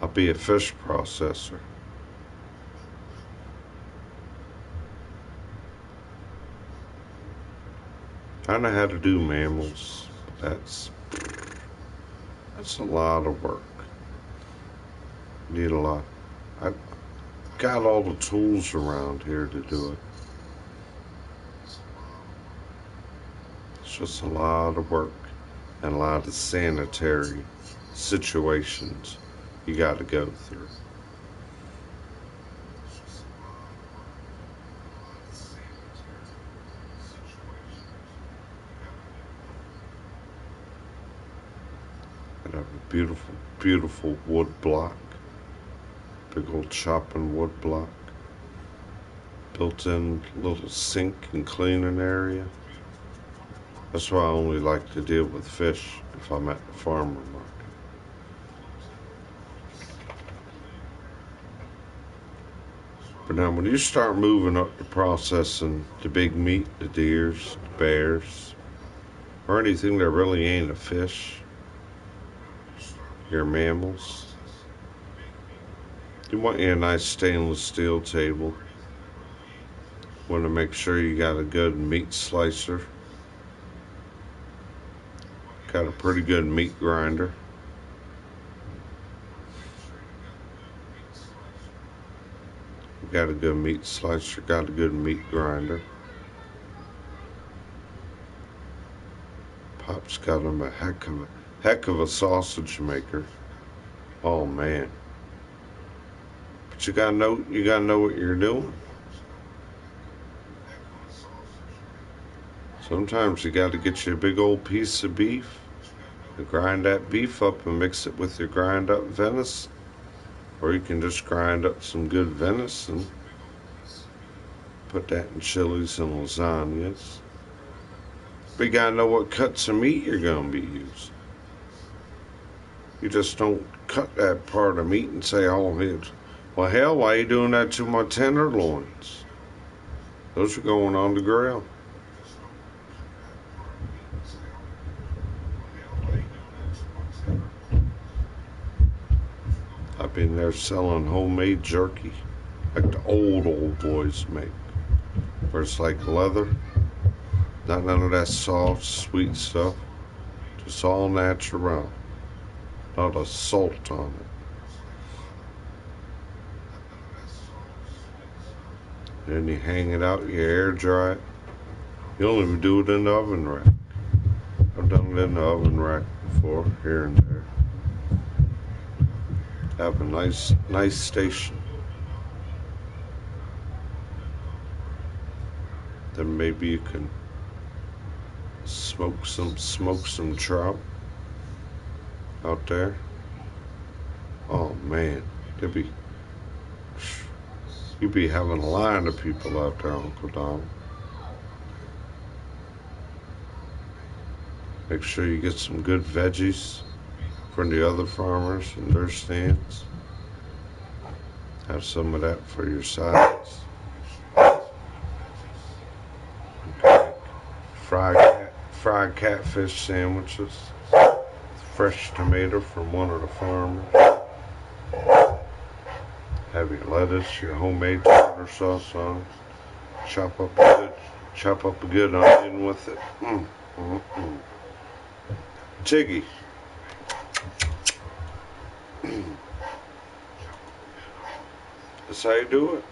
I'll be a fish processor. I know how to do mammals, but that's a lot of work. Need a lot. I got all the tools around here to do it. It's just a lot of work and a lot of sanitary situations you got to go through. Gotta have a beautiful, beautiful wood block. Big old chopping wood block. Built-in little sink and cleaning area. That's why I only like to deal with fish if I'm at the farmer market. But now when you start moving up to processing the big meat, the deers, the bears, or anything that really ain't a fish, your mammals, you want you a nice stainless steel table. Want to make sure you got a good meat slicer. Got a pretty good meat grinder. Got a good meat slicer, got a good meat grinder. Pop's got him a heck of a sausage maker. Oh man. But you gotta know what you're doing. Sometimes you gotta get you a big old piece of beef and grind that beef up and mix it with your grind up venison. Or you can just grind up some good venison, put that in chilies and lasagnas. But you gotta know what cuts of meat you're gonna be using. You just don't cut that part of meat and say, oh, well, hell, why are you doing that to my tenderloins? Those are going on the grill. I've been there selling homemade jerky, like the old boys make, where it's like leather, not none of that soft, sweet stuff, just all natural, not a salt on it. Then you hang it out, you air dry it. You don't even do it in the oven rack. I've done it in the oven rack before, here and there. Have a nice station. Then maybe you can smoke some trout out there. Oh man, you'd be having a line of people out there, Uncle Donald. Make sure you get some good veggies from the other farmers and their stands. Have some of that for your sides. Okay. Fried catfish sandwiches. Fresh tomato from one of the farmers. Have your lettuce, your homemade tartar sauce on it. Chop up a good onion with it. Jiggy. That's how you do it.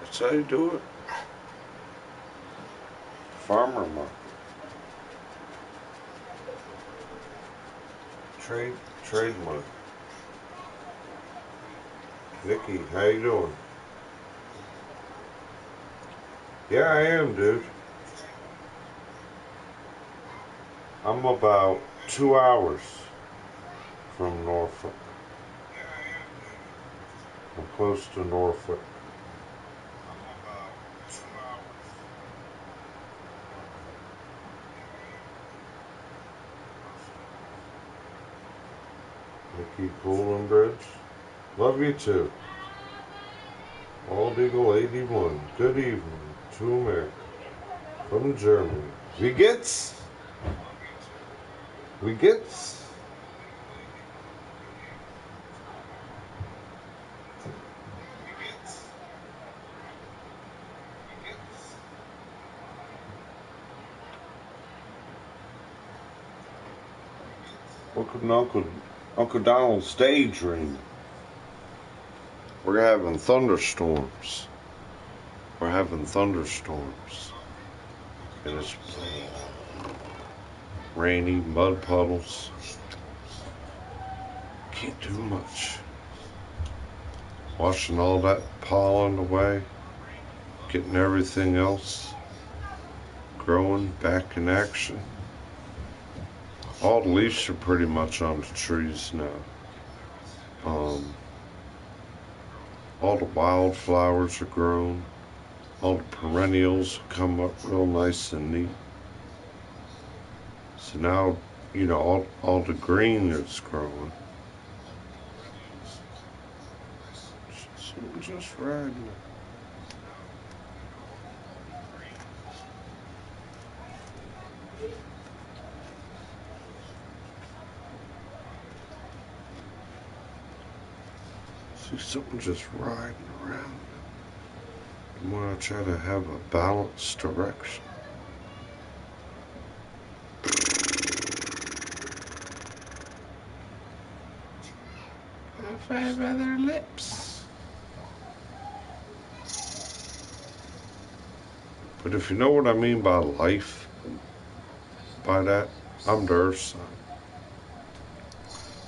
That's how you do it. Farmer market. Trade market. Vicky, how you doing? Yeah, I am, dude. I'm about 2 hours from Norfolk. I'm close to Norfolk. Mickey Coolin Bridge. Love you too. Bald Eagle 81. Good evening to America. From Germany. Wie geht's? Wie geht's? Welcome to Uncle Donald's daydream. We're having thunderstorms. we're having thunderstorms. And it's rainy, mud puddles. Can't do much. Washing all that pollen away, getting everything else growing back in action. All the leaves are pretty much on the trees now. All the wildflowers are grown. All the perennials come up real nice and neat. So now, you know, all the green is growing. So I'm just riding it. See something just riding around. I'm gonna try to have a balanced direction. Five other lips. But if you know what I mean by life, by that, I'm the earth sign.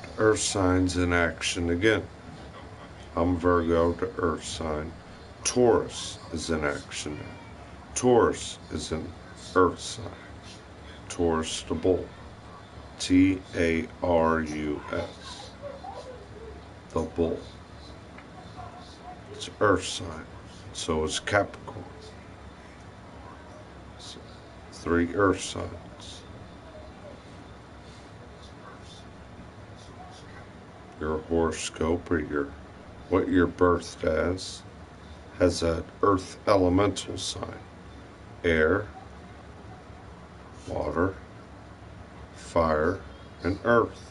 The earth sign's in action again. I'm Virgo, the earth sign. Taurus is in action now. Taurus is an earth sign. Taurus the bull. Taurus. The bull. It's earth sign. So is Capricorn. So 3 earth signs. Your horoscope or what you're birthed as has an earth elemental sign. Air, water, fire, and earth.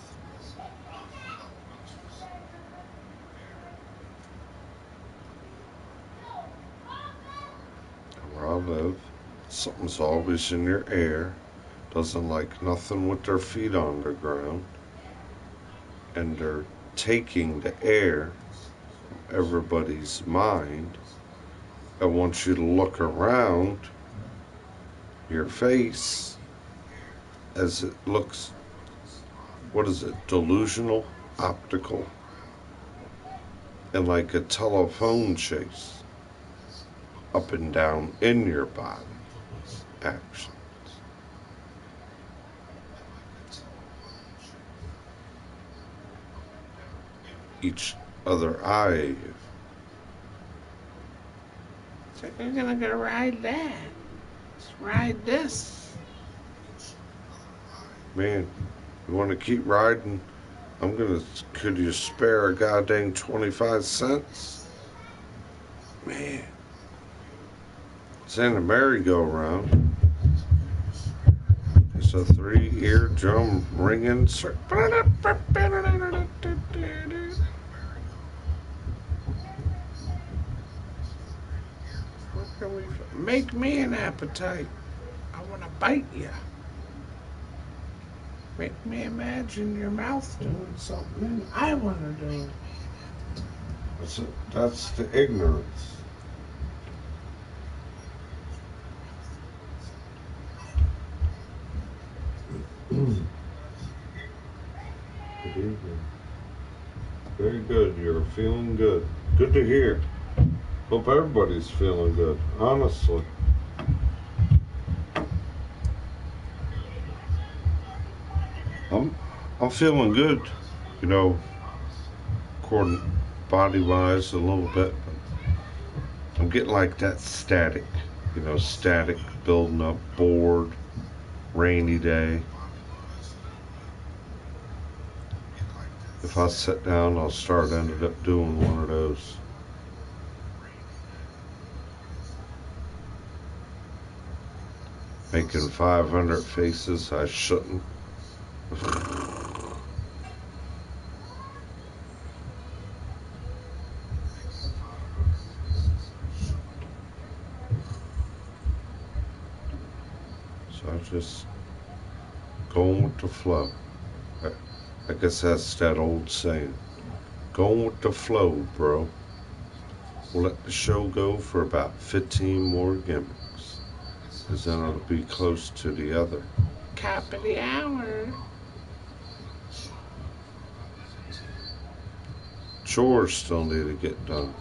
Where I live, something's always in your air, doesn't like nothing with their feet on the ground, and they're taking the air from everybody's mind. I want you to look around your face as it looks, what is it, delusional, optical, and like a telephone chase up and down in your body actions. Each other eye. So you're gonna go ride that. Let's ride this. Man, you want to keep riding? Could you spare a goddamn 25 cents? Man. It's in a merry-go-round. It's a 3 eardrum ringing. Make me an appetite. I want to bite you. Make me imagine your mouth doing something I want to do. That's the ignorance. Good evening. Very good. You're feeling good. Good to hear. Hope everybody's feeling good, honestly. I'm feeling good, you know, according body-wise a little bit. But I'm getting like that static, you know, static building up, bored, rainy day. If I sit down, I'll ended up doing one of those. Making 500 faces I shouldn't. So I just going with the flow. I guess that's that old saying. Going with the flow, bro. We'll let the show go for about 15 more gimmicks, because then it'll be close to the other. Top of the hour. Chores still need to get done.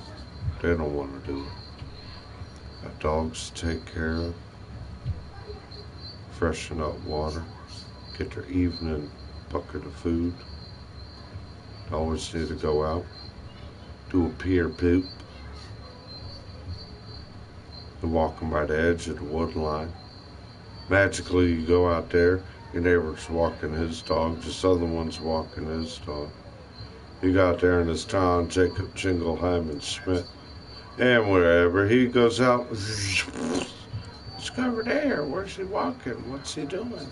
They don't want to do it. Got dogs to take care of, freshen up water, get their evening bucket of food. They always need to go out, do a pee or poop. They're walking by the edge of the wood line. Magically, you go out there, your neighbor's walking his dog, just other one's walking his dog. You go out there in this town, Jacob Jingleheimer Schmidt, and wherever he goes out, let's go over there. Where's he walking? What's he doing?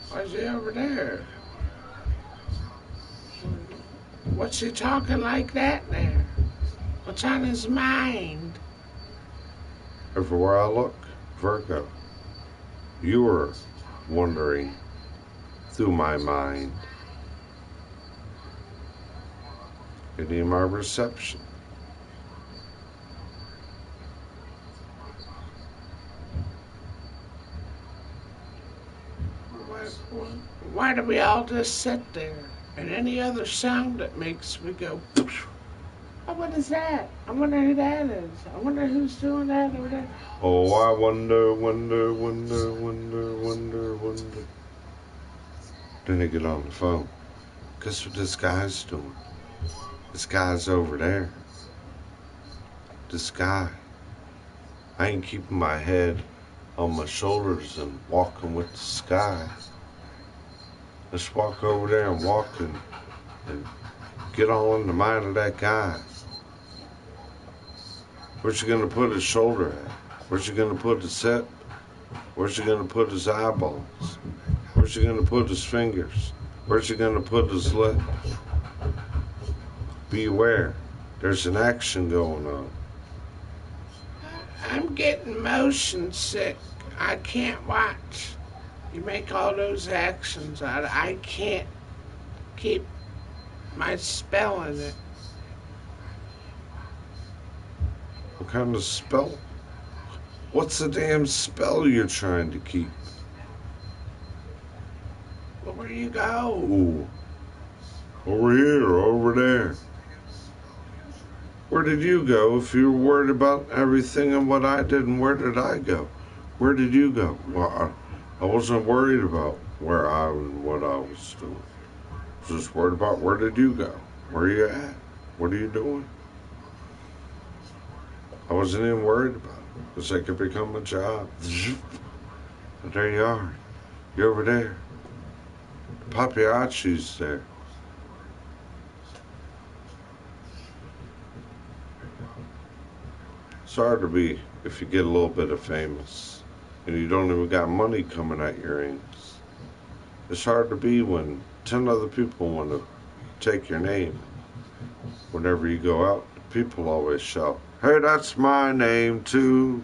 Why is he over there? What's he talking like that there? What's on his mind? Everywhere I look, Virgo, you were wandering through my mind. You need my reception. Why do we all just sit there? And any other sound that makes me go, oh, what is that? I wonder who that is. I wonder who's doing that over there. Oh, I wonder. Then they get on the phone. Guess what this guy's doing? This guy's over there. This guy. I ain't keeping my head on my shoulders and walking with the sky. Let's walk over there and walk and get all in the mind of that guy. Where's he gonna put his shoulder at? Where's he gonna put his hip? Where's he gonna put his eyeballs? Where's he gonna put his fingers? Where's he gonna put his lip? Beware, there's an action going on. I'm getting motion sick. I can't watch. You make all those actions out. I can't keep my spell in it. What kind of spell? What's the damn spell you're trying to keep? Well, where do you go? Ooh. Over here, or over there. Where did you go? If you were worried about everything and what I did, and where did I go? Where did you go? Well, I wasn't worried about where I and what I was doing. I was just worried about where did you go? Where are you at? What are you doing? I wasn't even worried about it, because it could become a job. And there you are. You're over there. The paparazzi's there. It's hard to be if you get a little bit of famous and you don't even got money coming at your ears. It's hard to be when 10 other people want to take your name. Whenever you go out, people always shout, hey, that's my name too.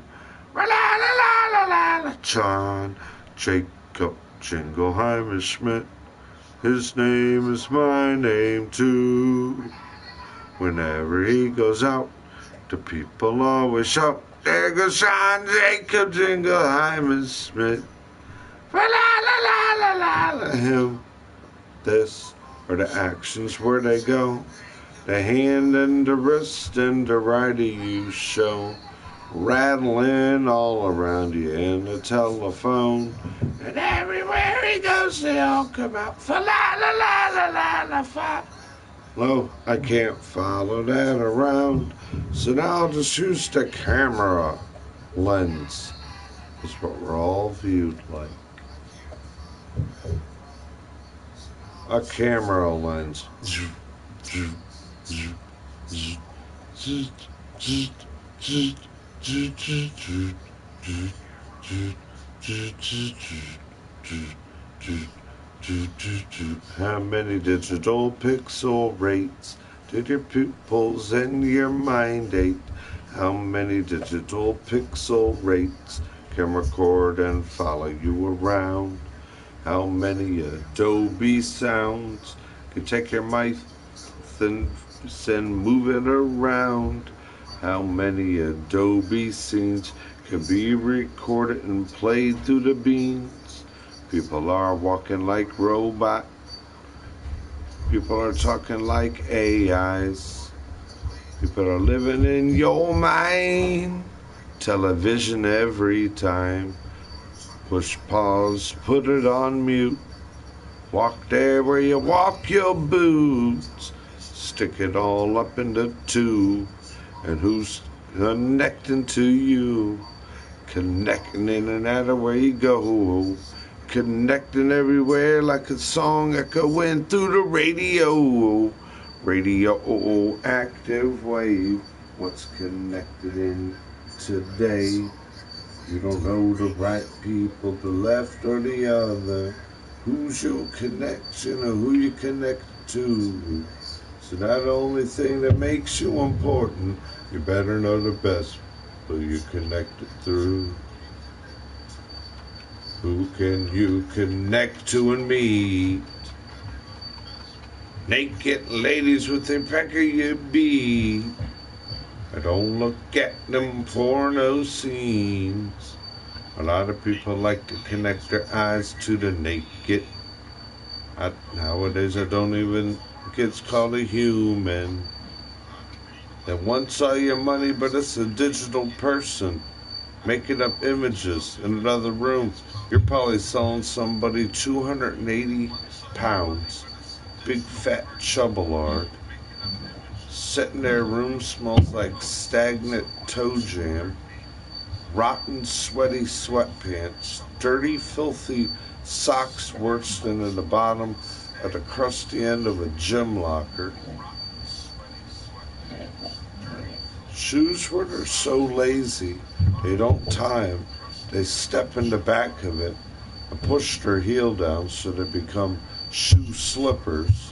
La la la la la la. John Jacob Jingleheimer Schmidt. His name is my name too. Whenever he goes out, the people always shout, there goes John Jacob Jingleheimer Schmidt. La la la la la la. Him, this are the actions where they go. The hand and the wrist and the righty you show, rattling all around you in the telephone. And everywhere he goes, they all come out. Fa la la la la la la fa. No, I can't follow that around, so now I'll just use the camera lens. It's what we're all viewed like. A camera lens. How many digital pixel rates did your pupils and your mind date? How many digital pixel rates can record and follow you around? How many Adobe sounds can take your mouth and and move it around. How many Adobe scenes can be recorded and played through the beans? People are walking like robots. People are talking like AIs. People are living in your mind. Television every time. Push pause, put it on mute. Walk there where you walk your boots. Stick it all up in the tube. And who's connecting to you? Connecting in and out of where you go. Connecting everywhere like a song echoing through the radio. Radio active wave. What's connected in today? You don't know the right people, the left or the other. Who's your connection or who you connect to? So that only thing that makes you important, you better know the best who you connected through. Who can you connect to and meet? Naked ladies with their peck of your beat. I don't look at them porno scenes. A lot of people like to connect their eyes to the naked. Nowadays I don't even think it's called a human. They once saw your money, but it's a digital person making up images in another room. You're probably selling somebody 280 pounds. Big fat chubbalard. Sitting there, room smells like stagnant toe jam. Rotten, sweaty sweatpants. Dirty, filthy socks worse than in the bottom at the crusty end of a gym locker. Shoes where they're so lazy, they don't tie them. They step in the back of it and push their heel down so they become shoe slippers.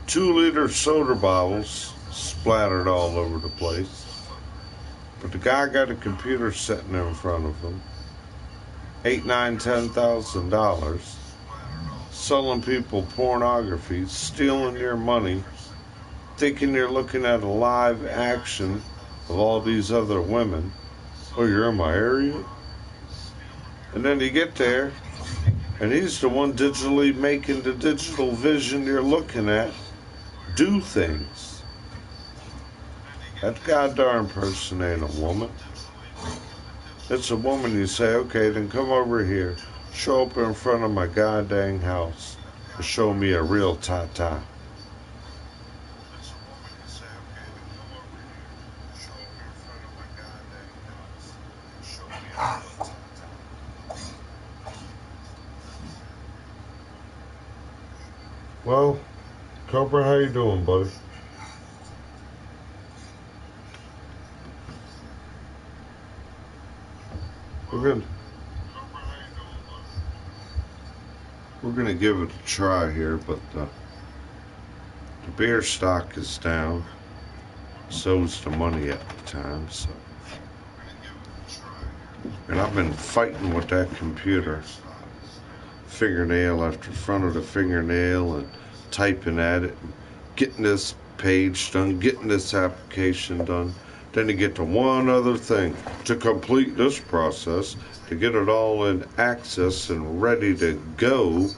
2-liter soda bottles splattered all over the place. But the guy got a computer sitting in front of him. $8,000, $9,000, $10,000. Selling people pornography, stealing your money, thinking you're looking at a live action of all these other women. Oh, you're in my area? And then you get there, and he's the one digitally making the digital vision you're looking at do things. That goddamn person ain't a woman. It's a woman. You say, okay, then come over here. Show up in front of my goddamn house and show me a real ta-ta. Well, Cobra, how you doing, buddy? We're gonna give it a try here, but the beer stock is down. So's the money at the time, so. And I've been fighting with that computer. Fingernail after front of the fingernail and typing at it, and getting this page done, getting this application done. Then you get to one other thing to complete this process, to get it all in access and ready to go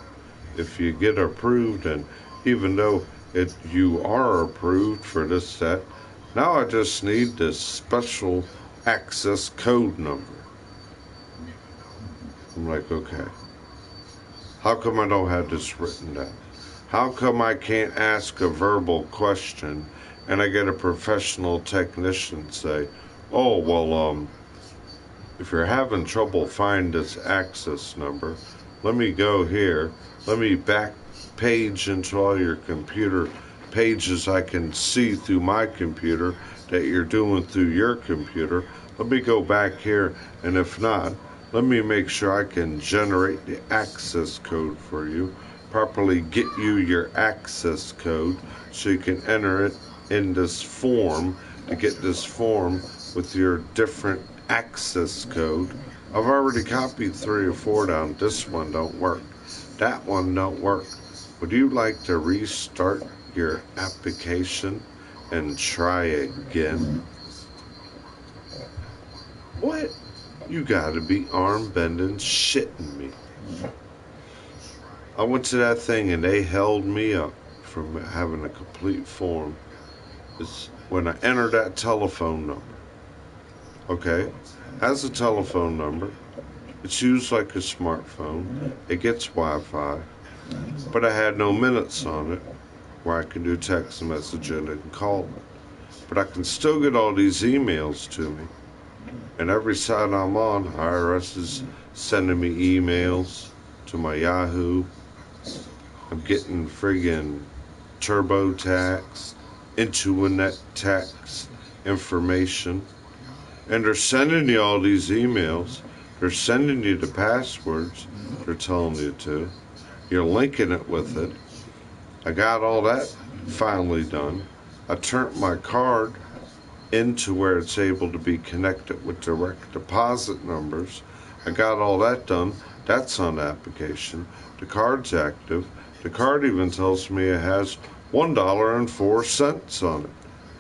if you get approved. And even though you are approved for this set, now I just need this special access code number. I'm like, okay, how come I don't have this written down? How come I can't ask a verbal question and I get a professional technician say, oh, well, if you're having trouble finding this access number, let me go here. Let me back page into all your computer pages I can see through my computer that you're doing through your computer. Let me go back here, and if not, let me make sure I can generate the access code for you, properly get you your access code so you can enter it in this form to get this form with your different access code. I've already copied 3 or 4 down. This one don't work. That one don't work. Would you like to restart your application and try again? What? You gotta be arm bending shitting me. I went to that thing and they held me up from having a complete form. It's when I enter that telephone number. Okay? Has a telephone number. It's used like a smartphone. It gets Wi-Fi. But I had no minutes on it where I can do text messaging and call it. But I can still get all these emails to me. And every site I'm on, IRS is sending me emails to my Yahoo. I'm getting friggin' TurboTax, Intuinet tax information. And they're sending you all these emails. They're sending you the passwords they're telling you to. You're linking it with it. I got all that finally done. I turned my card into where it's able to be connected with direct deposit numbers. I got all that done. That's on the application. The card's active. The card even tells me it has $1.04 on it.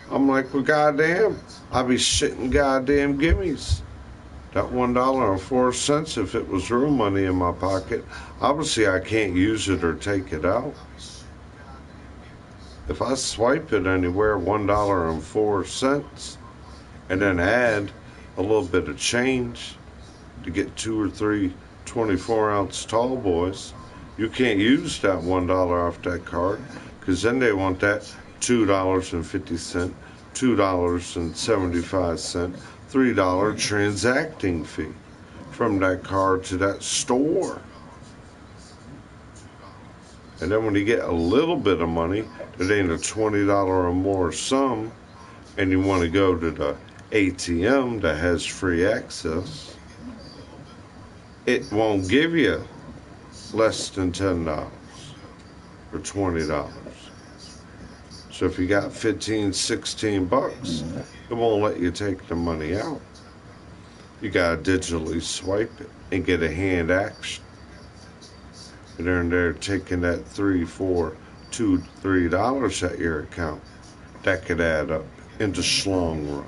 I'm like, well, goddamn, I be shitting goddamn gimmies. That $1.04, if it was real money in my pocket, obviously I can't use it or take it out. If I swipe it anywhere, $1.04, and then add a little bit of change to get 2 or 3 24-ounce tall boys, you can't use that $1 off that card, because then they want that $2.50, $2.75, $3 transacting fee from that card to that store. And then when you get a little bit of money that ain't a $20 or more sum, and you want to go to the ATM that has free access, it won't give you less than $10 or $20. So if you got 15, 16 bucks, it won't let you take the money out. You gotta digitally swipe it and get a hand action. And then they're taking that $3, $4, $2, $3 at your account. That could add up into schlong run.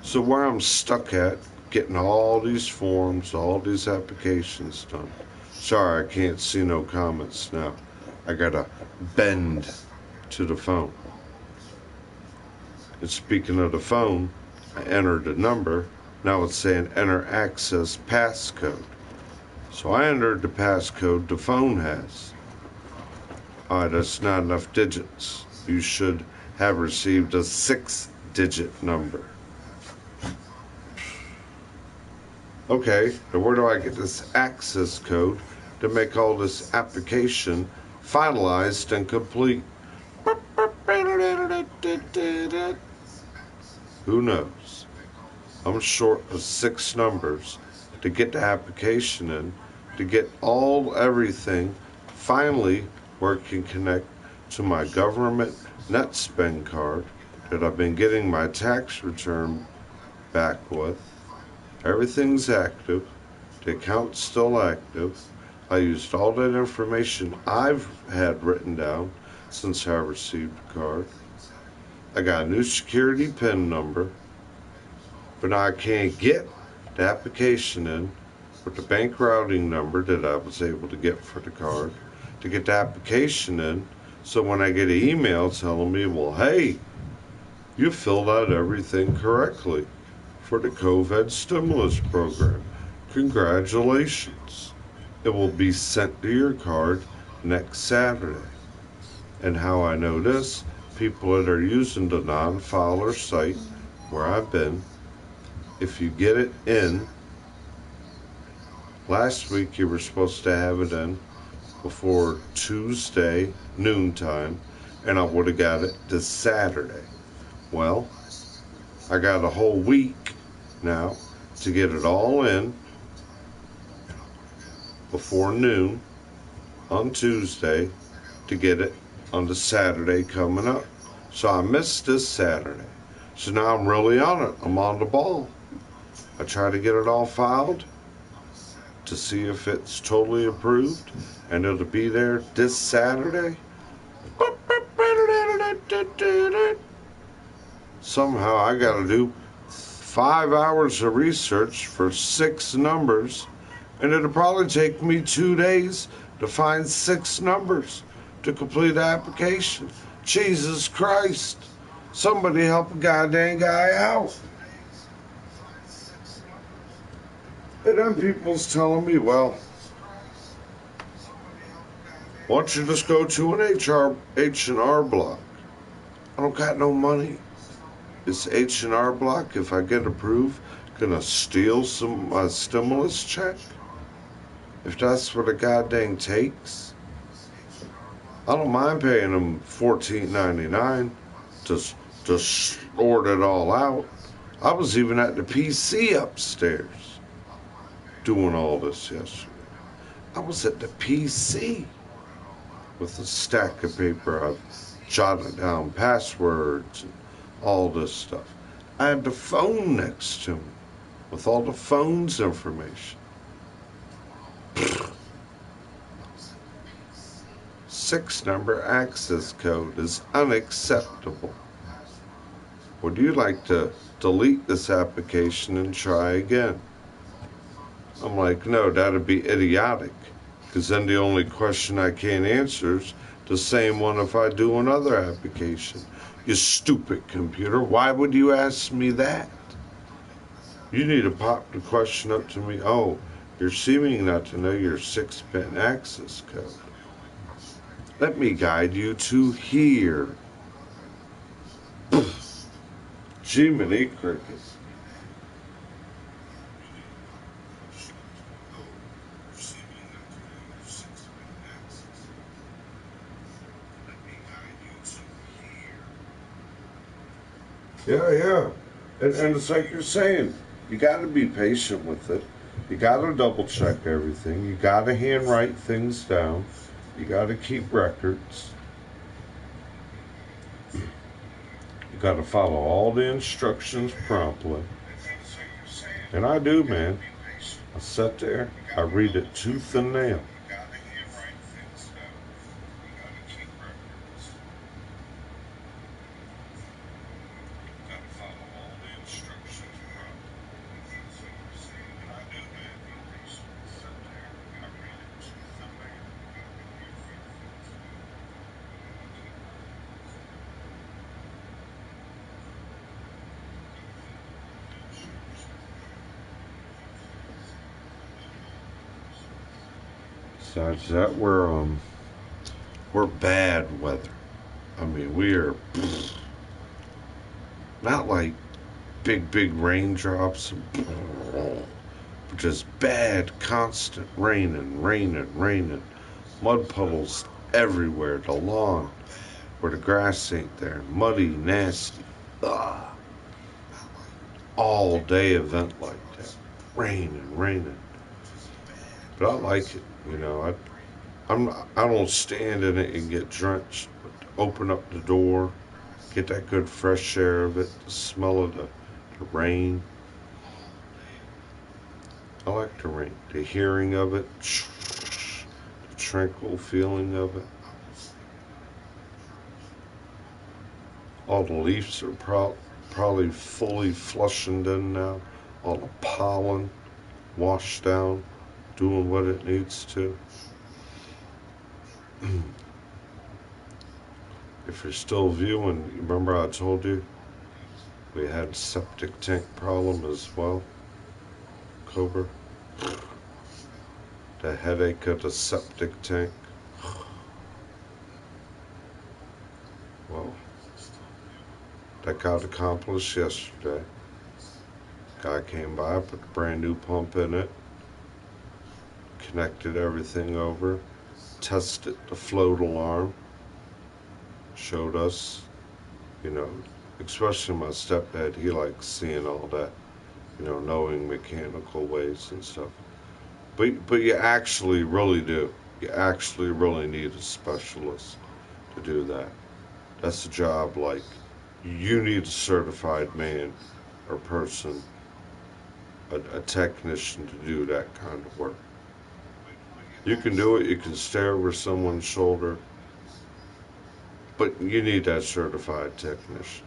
So where I'm stuck at, getting all these forms, all these applications done. Sorry, I can't see no comments now. I gotta bend to the phone. And speaking of the phone, I entered the number. Now it's saying enter access passcode. So I entered the passcode the phone has. Alright, that's not enough digits. You should have received a 6-digit number. Okay, now where do I get this access code to make all this application finalized and complete? Who knows? I'm short of 6 numbers to get the application in, to get everything finally where it can connect to my government net spend card that I've been getting my tax return back with. Everything's active. The account's still active. I used all that information I've had written down since I received the card. I got a new security PIN number, but now I can't get the application in with the bank routing number that I was able to get for the card to get the application in. So when I get an email telling me, well, hey, you filled out everything correctly for the COVID stimulus program. Congratulations. It will be sent to your card next Saturday. And how I know this, people that are using the non-filer site where I've been, if you get it in, last week you were supposed to have it in before Tuesday noontime, and I would have got it this Saturday. Well, I got a whole week now to get it all in before noon on Tuesday to get it on the Saturday coming up. So I missed this Saturday. So now I'm really on it. I'm on the ball. I try to get it all filed. to see if it's totally approved, and it'll be there this Saturday. Somehow I gotta do 5 hours of research for 6 numbers, and it'll probably take me 2 days to find 6 numbers to complete the application. Jesus Christ. Somebody help a goddamn guy out. And then people's telling me, well, why don't you just go to an H&R Block? I don't got no money. Is H&R Block, if I get approved, gonna steal my stimulus check? If that's what it goddamn takes? I don't mind paying them $14.99 to sort it all out. I was even at the PC upstairs doing all this yesterday. I was at the PC with a stack of paper. I've jotted down passwords and all this stuff. I had the phone next to me with all the phone's information. 6-number access code is unacceptable. Would you like to delete this application and try again? I'm like, no, that'd be idiotic, because then the only question I can't answer is the same one if I do another application. You stupid computer, why would you ask me that? You need to pop the question up to me. Oh, you're seeming not to know your 6-bit access code. Let me guide you to here. Jiminy Crickets. Yeah. And it's like you're saying, you got to be patient with it. You got to double check everything. You got to handwrite things down. You got to keep records. You got to follow all the instructions promptly. And I do, man. I sit there, I read it tooth and nail. Besides that, we're bad weather. I mean, we're not like big raindrops, but just bad, constant raining. Mud puddles everywhere. The lawn, where the grass ain't there, muddy, nasty. Ugh. All day event like that, raining. But I like it. You know, I don't stand in it and get drenched, but open up the door, get that good fresh air of it, the smell of the rain. I like the rain, the hearing of it, the tranquil feeling of it. All the leaves are probably fully flushing in now. All the pollen washed down, doing what it needs to. If you're still viewing, remember I told you we had septic tank problem as well, Cobra? The headache of the septic tank. Well, that got accomplished yesterday. Guy came by, put a brand new pump in it, connected everything over, tested the float alarm, showed us, you know, especially my stepdad, he likes seeing all that, you know, knowing mechanical ways and stuff. But you actually really do. You actually really need a specialist to do that. That's a job like you need a certified man or person, a technician to do that kind of work. You can do it. You can stare over someone's shoulder. But you need that certified technician.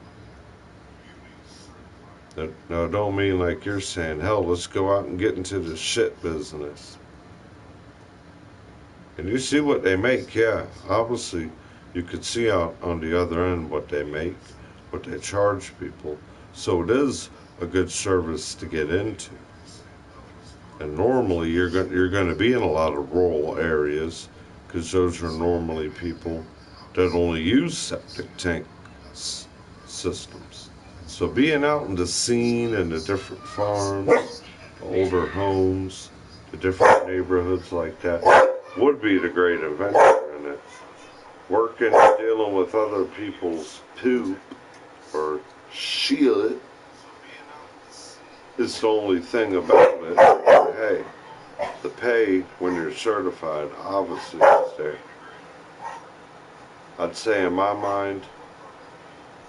Now, don't mean like you're saying, hell, let's go out and get into the shit business. And you see what they make, yeah. Obviously, you could see out on the other end what they make, what they charge people. So it is a good service to get into. And normally you're going to be in a lot of rural areas because those are normally people that only use septic tank systems. So being out in the scene and the different farms, older homes, the different neighborhoods like that would be the great adventure in it. Working and dealing with other people's poop or shit is the only thing about it. Hey, the pay when you're certified obviously is there. I'd say in my mind,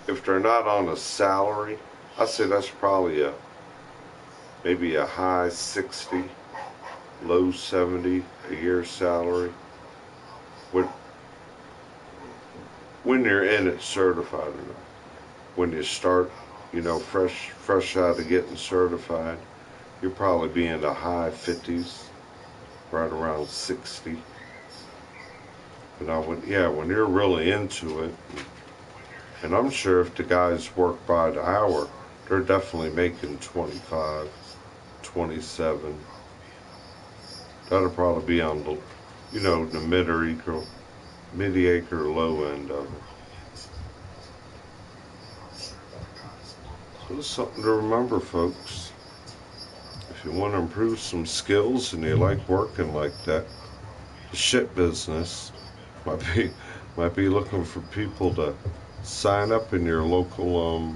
if they're not on a salary, I'd say that's probably maybe a high 60, low 70 a year salary. When you're in it certified or not. When you start, fresh out of getting certified, you'll probably be in the high 50s, right around 60. But when you're really into it, and I'm sure if the guys work by the hour, they're definitely making 25, 27. That'll probably be on the, the mid-acre low end of it. So it's something to remember, folks. If you want to improve some skills and you like working like that, the shit business might be looking for people to sign up in your local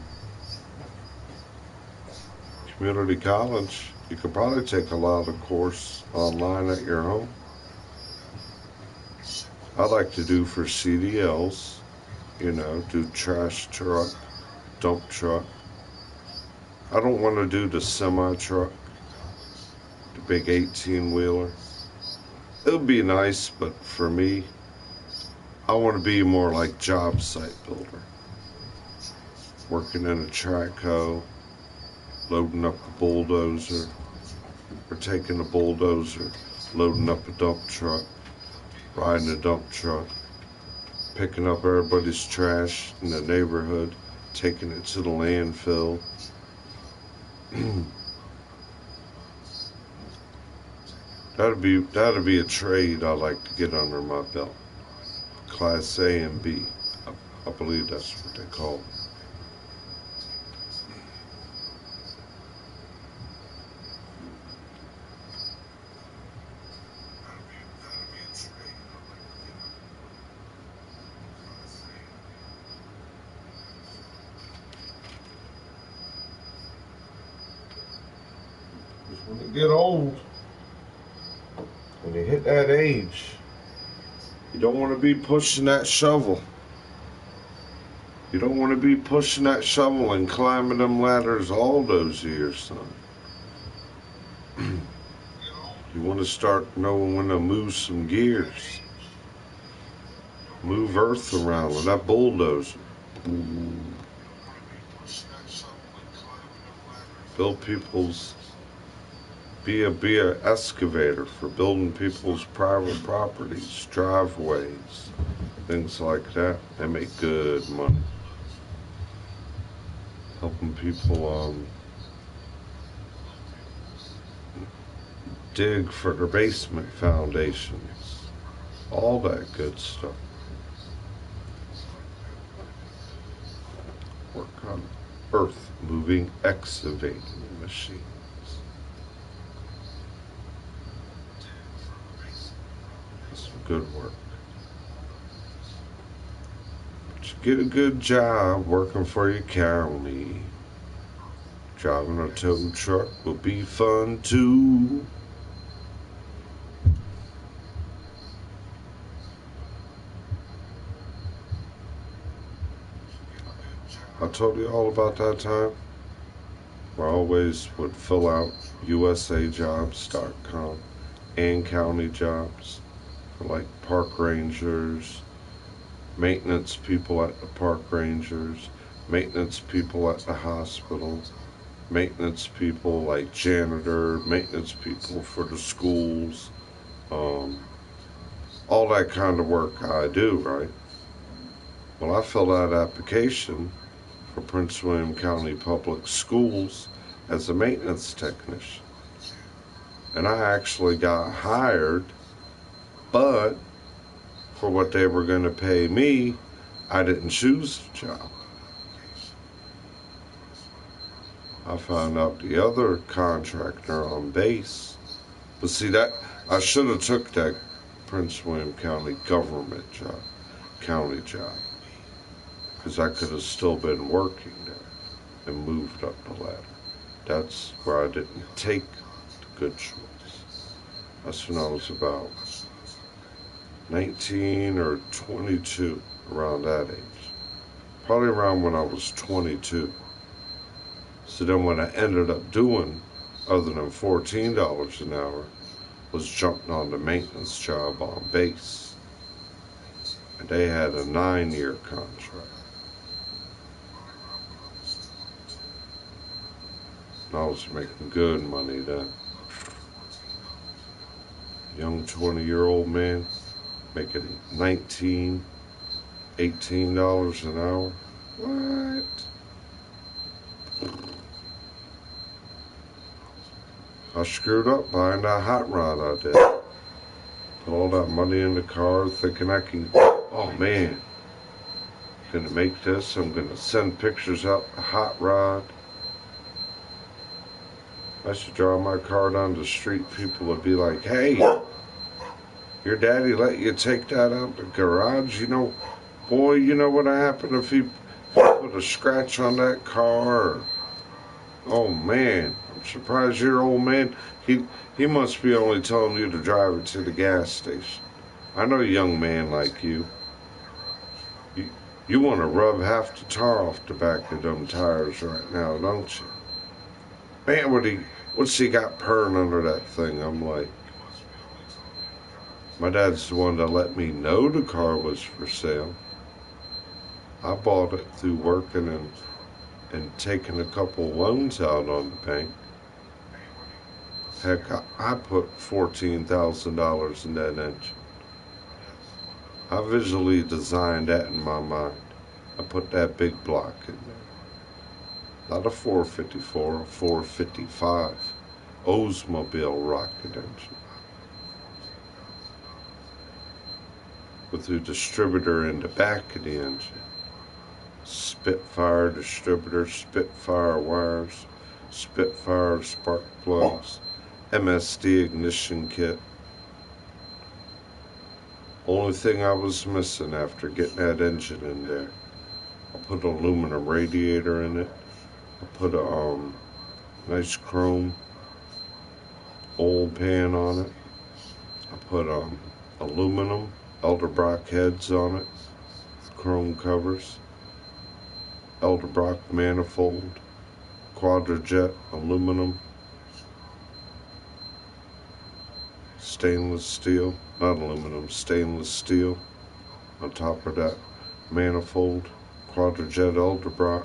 community college. You could probably take a lot of the course online at your home. I like to do for CDLs, do trash truck, dump truck. I don't want to do the semi-truck, the big 18-wheeler. It would be nice, but for me, I want to be more like job site builder. Working in a track hoe, loading up a bulldozer, or taking a bulldozer, loading up a dump truck, riding a dump truck, picking up everybody's trash in the neighborhood, taking it to the landfill. That'd be a trade I'd like to get under my belt. Class A and B. I believe that's what they call it. When you get old, when you hit that age, you don't want to be pushing that shovel. You don't want to be pushing that shovel and climbing them ladders all those years, son. You want to start knowing when to move some gears. Move earth around with that bulldozer. Build people's... Be a excavator for building people's private properties, driveways, things like that. They make good money. Helping people dig for their basement foundations. All that good stuff. Work on earth moving excavating machines. Good work. But you get a good job working for your county. Driving a tow truck will be fun too. I told you all about that time where I always would fill out usajobs.com and county jobs for like park rangers, maintenance people at the park rangers, maintenance people at the hospital, maintenance people like janitor, maintenance people for the schools, um, all that kind of work I do, right? Well, I filled out an application for Prince William County Public Schools as a maintenance technician. And I actually got hired, but for what they were going to pay me, I didn't choose the job. I found out the other contractor on base. But see, that I should have took that Prince William County government job, county job, because I could have still been working there and moved up the ladder. That's where I didn't take the good choice. That's when I was about 19 or 22, around that age. Probably around when I was 22. So then what I ended up doing, other than $14 an hour, was jumping on the maintenance job on base. And they had a 9-year contract. And I was making good money then. Young 20-year-old man making $19, $18 an hour. What? I screwed up buying that hot rod I did. Put all that money in the car thinking I can, oh man, gonna make this. I'm gonna send pictures out the hot rod. I should drive my car down the street. People would be like, hey, your daddy let you take that out the garage? You know, boy, you know what happened if he put a scratch on that car? Oh man, I'm surprised your old man, he must be only telling you to drive it to the gas station. I know a young man like you. You want to rub half the tar off the back of them tires right now, don't you? Man, what's he got purring under that thing? I'm like, my dad's the one that let me know the car was for sale. I bought it through working and taking a couple loans out on the bank. Heck, I put $14,000 in that engine. I visually designed that in my mind. I put that big block in there. Not a 454, a 455 Oldsmobile rocket engine. With the distributor in the back of the engine. Spitfire distributor, Spitfire wires, Spitfire spark plugs, MSD ignition kit. Only thing I was missing after getting that engine in there, I put an aluminum radiator in it. I put a nice chrome oil pan on it. I put aluminum Elderbrock heads on it, chrome covers. Elderbrock manifold, quadrajet aluminum, stainless steel, not aluminum, stainless steel on top of that manifold, quadrajet Elderbrock,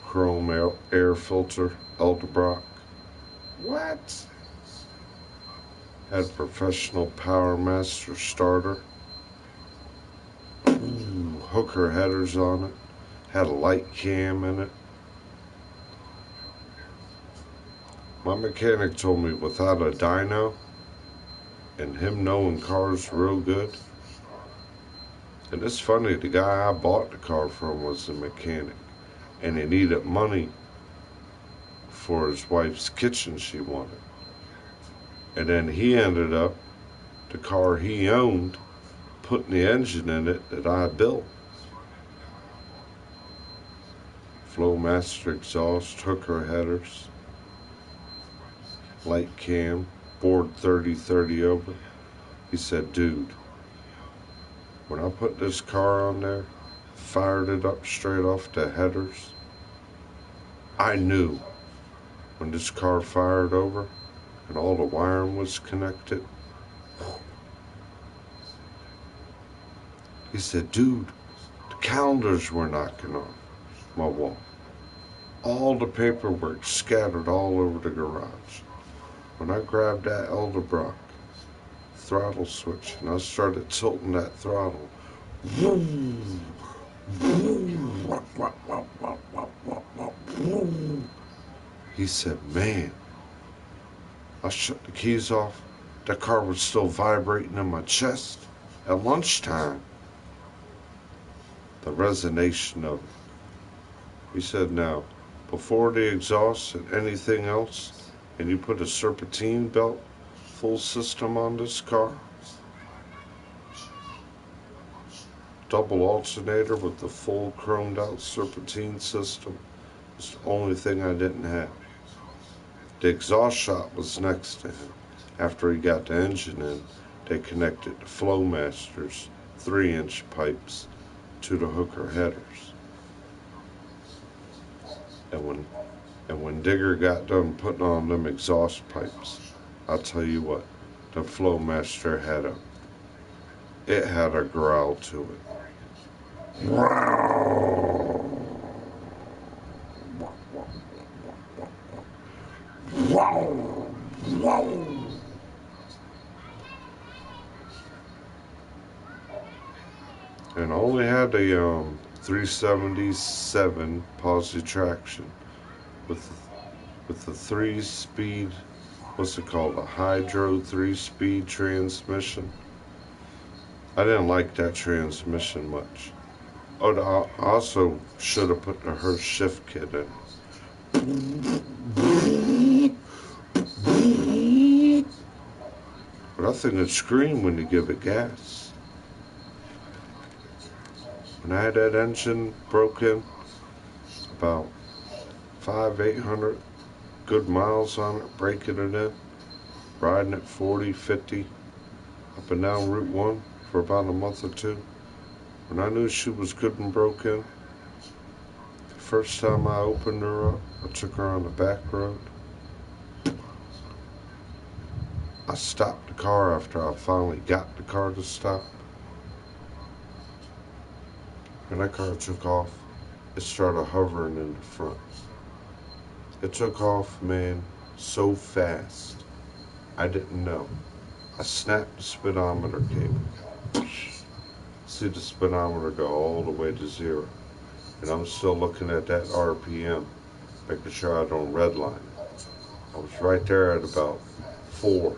chrome air filter Elderbrock. What? Had professional Power Master starter. Hooker headers on it, had a light cam in it. My mechanic told me without a dyno and him knowing cars real good, and it's funny, the guy I bought the car from was a mechanic and he needed money for his wife's kitchen she wanted. And then he ended up, the car he owned, putting the engine in it that I built. Flowmaster exhaust, hooker headers, light cam, board 3030 over. He said, dude, when I put this car on there, fired it up straight off the headers, I knew when this car fired over and all the wiring was connected. He said, dude, the calendars were knocking off my wall. All the paperwork scattered all over the garage. When I grabbed that Elderbrock throttle switch and I started tilting that throttle, he said, man, I shut the keys off. The car was still vibrating in my chest at lunchtime. The resonation of it. He said, now, before the exhaust and anything else, and you put a serpentine belt full system on this car, double alternator with the full chromed out serpentine system, was the only thing I didn't have. The exhaust shop was next to him. After he got the engine in, they connected the Flowmaster's 3-inch pipes to the hooker headers. And when Digger got done putting on them exhaust pipes, I'll tell you what, the Flowmaster had a growl to it. And I only had a 377 positive traction with the 3-speed, what's it called, a hydro 3-speed transmission. I didn't like that transmission much. Oh, I also should have put the Hurst shift kit in. But I think it screamed when you give it gas. When I had that engine broken, about 800 good miles on it, breaking it in, riding at 40, 50, up and down Route 1 for about a month or two. When I knew she was good and broken, the first time I opened her up, I took her on the back road. I stopped the car after I finally got the car to stop. When that car took off, it started hovering in the front. It took off, man, so fast, I didn't know. I snapped the speedometer cable. See the speedometer go all the way to 0. And I'm still looking at that RPM, making sure I don't redline it. I was right there at about 4.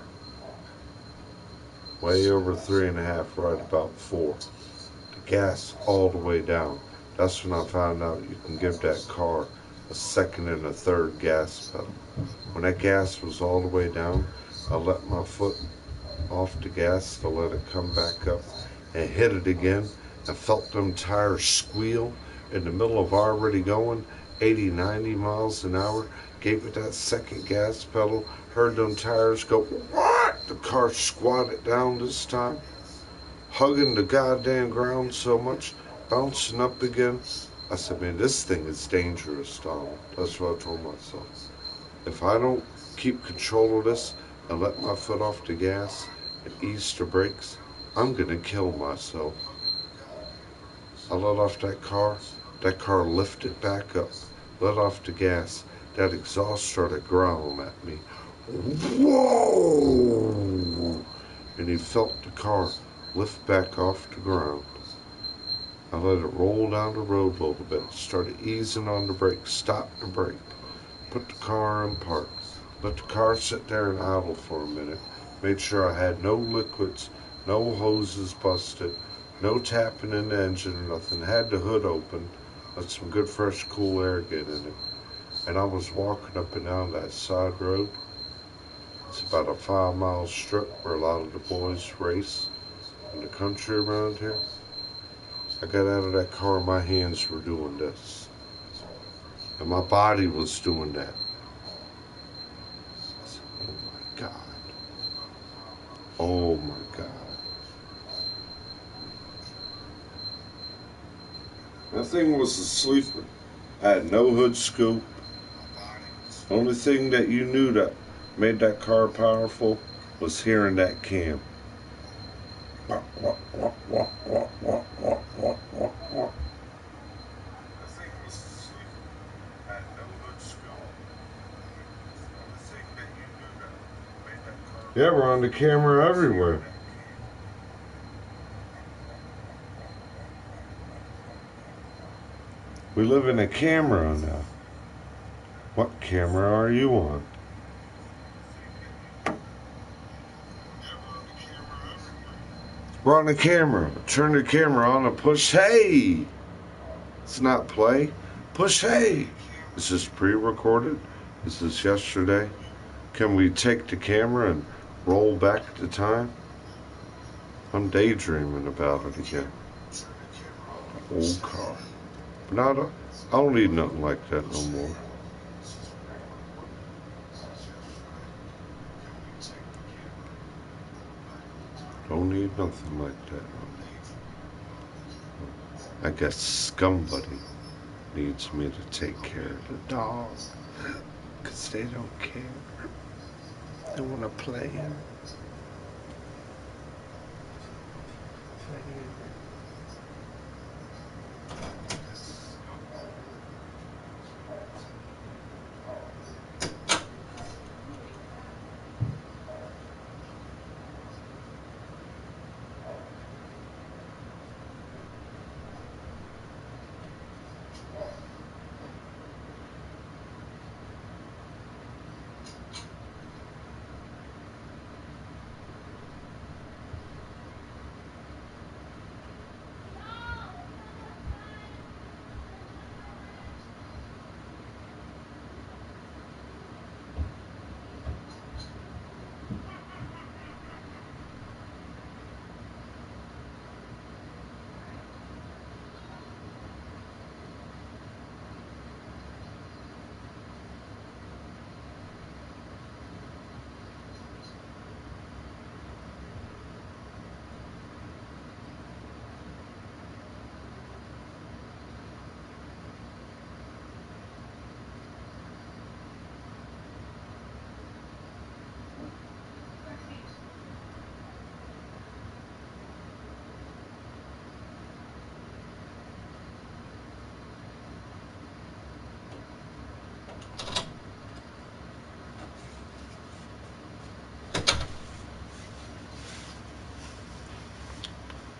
Way over 3.5, right about 4. The gas all the way down. That's when I found out you can give that car a second and a third gas pedal. When that gas was all the way down, I let my foot off the gas to let it come back up and hit it again. I felt them tires squeal in the middle of already going 80, 90 miles an hour. Gave it that second gas pedal, heard them tires go, what? The car squatted down this time, hugging the goddamn ground so much, bouncing up again. I said, man, this thing is dangerous, Donald. That's what I told myself. If I don't keep control of this and let my foot off the gas and ease the brakes, I'm gonna kill myself. I let off that car lifted back up, let off the gas, that exhaust started growling at me. Whoa! And he felt the car lift back off the ground. I let it roll down the road a little bit, started easing on the brake, stopped the brake, put the car in park, let the car sit there and idle for a minute, made sure I had no liquids, no hoses busted, no tapping in the engine or nothing, had the hood open, let some good fresh cool air get in it. And I was walking up and down that side road. It's about a 5-mile strip where a lot of the boys race in the country around here. I got out of that car, my hands were doing this. And my body was doing that. I said, oh my God. Oh my God. That thing was a sleeper. I had no hood scoop. Only thing that you knew that made that car powerful was hearing that cam. Yeah, we're on the camera everywhere. We live in a camera now. What camera are you on? We're on the camera. Turn the camera on and push hey. It's not play. Push hey. Is this pre-recorded? Is this yesterday? Can we take the camera and roll back the time? I'm daydreaming about it again. Old car. But I don't need nothing like that no more. Don't need nothing like that no more. I guess somebody needs me to take care of the dog. Because they don't care. They want to play him.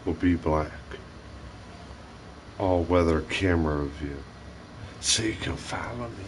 Will be black. All-weather camera view. So you can follow me in it.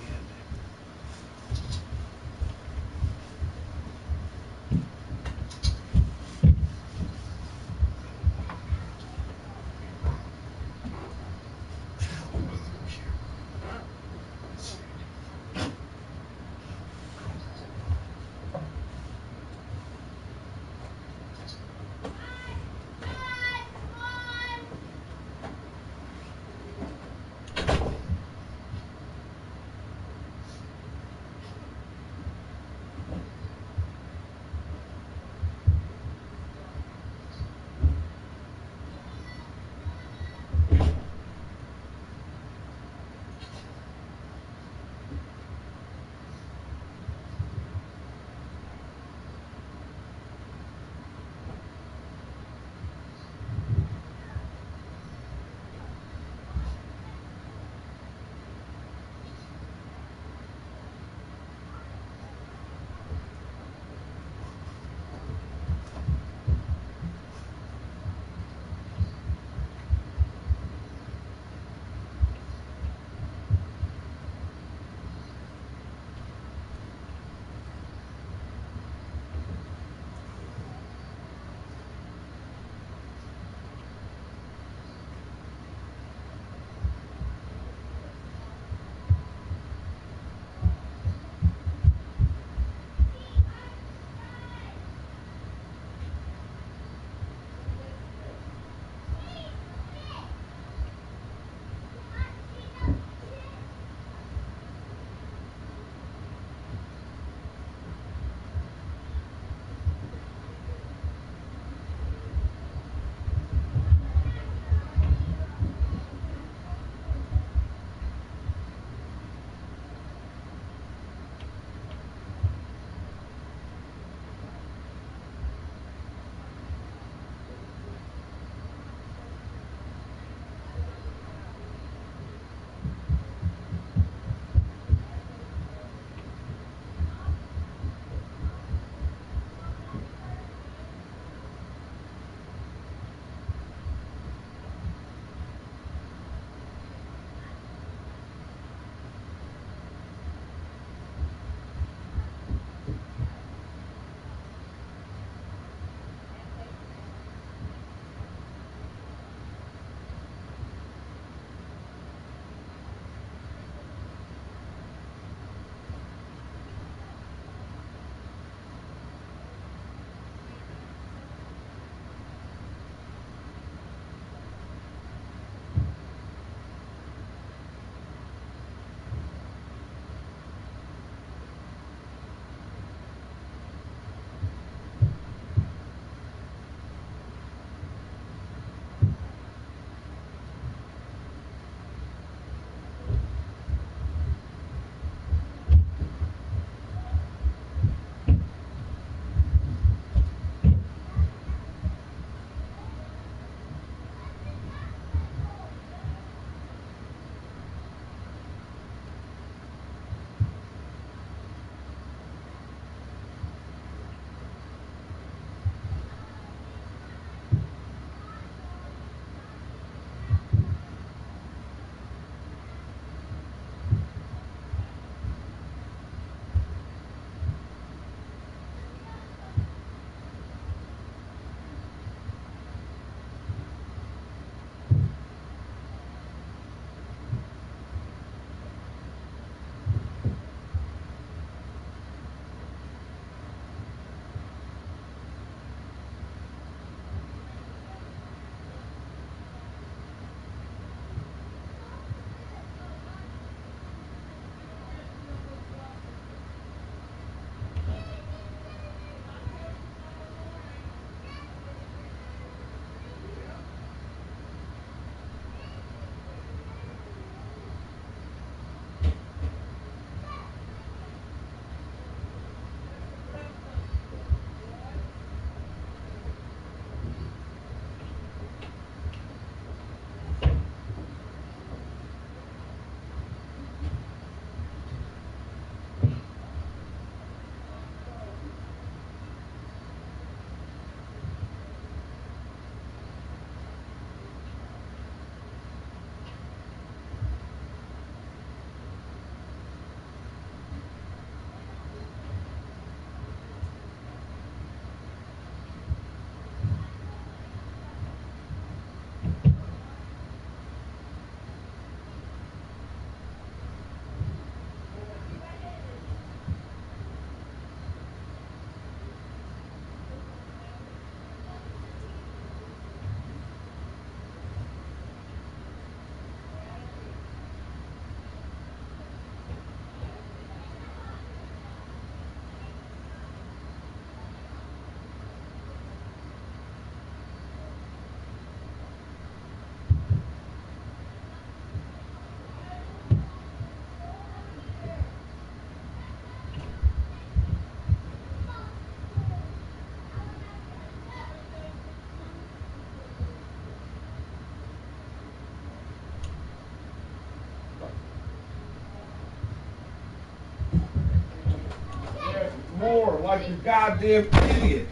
floor like a goddamn idiot.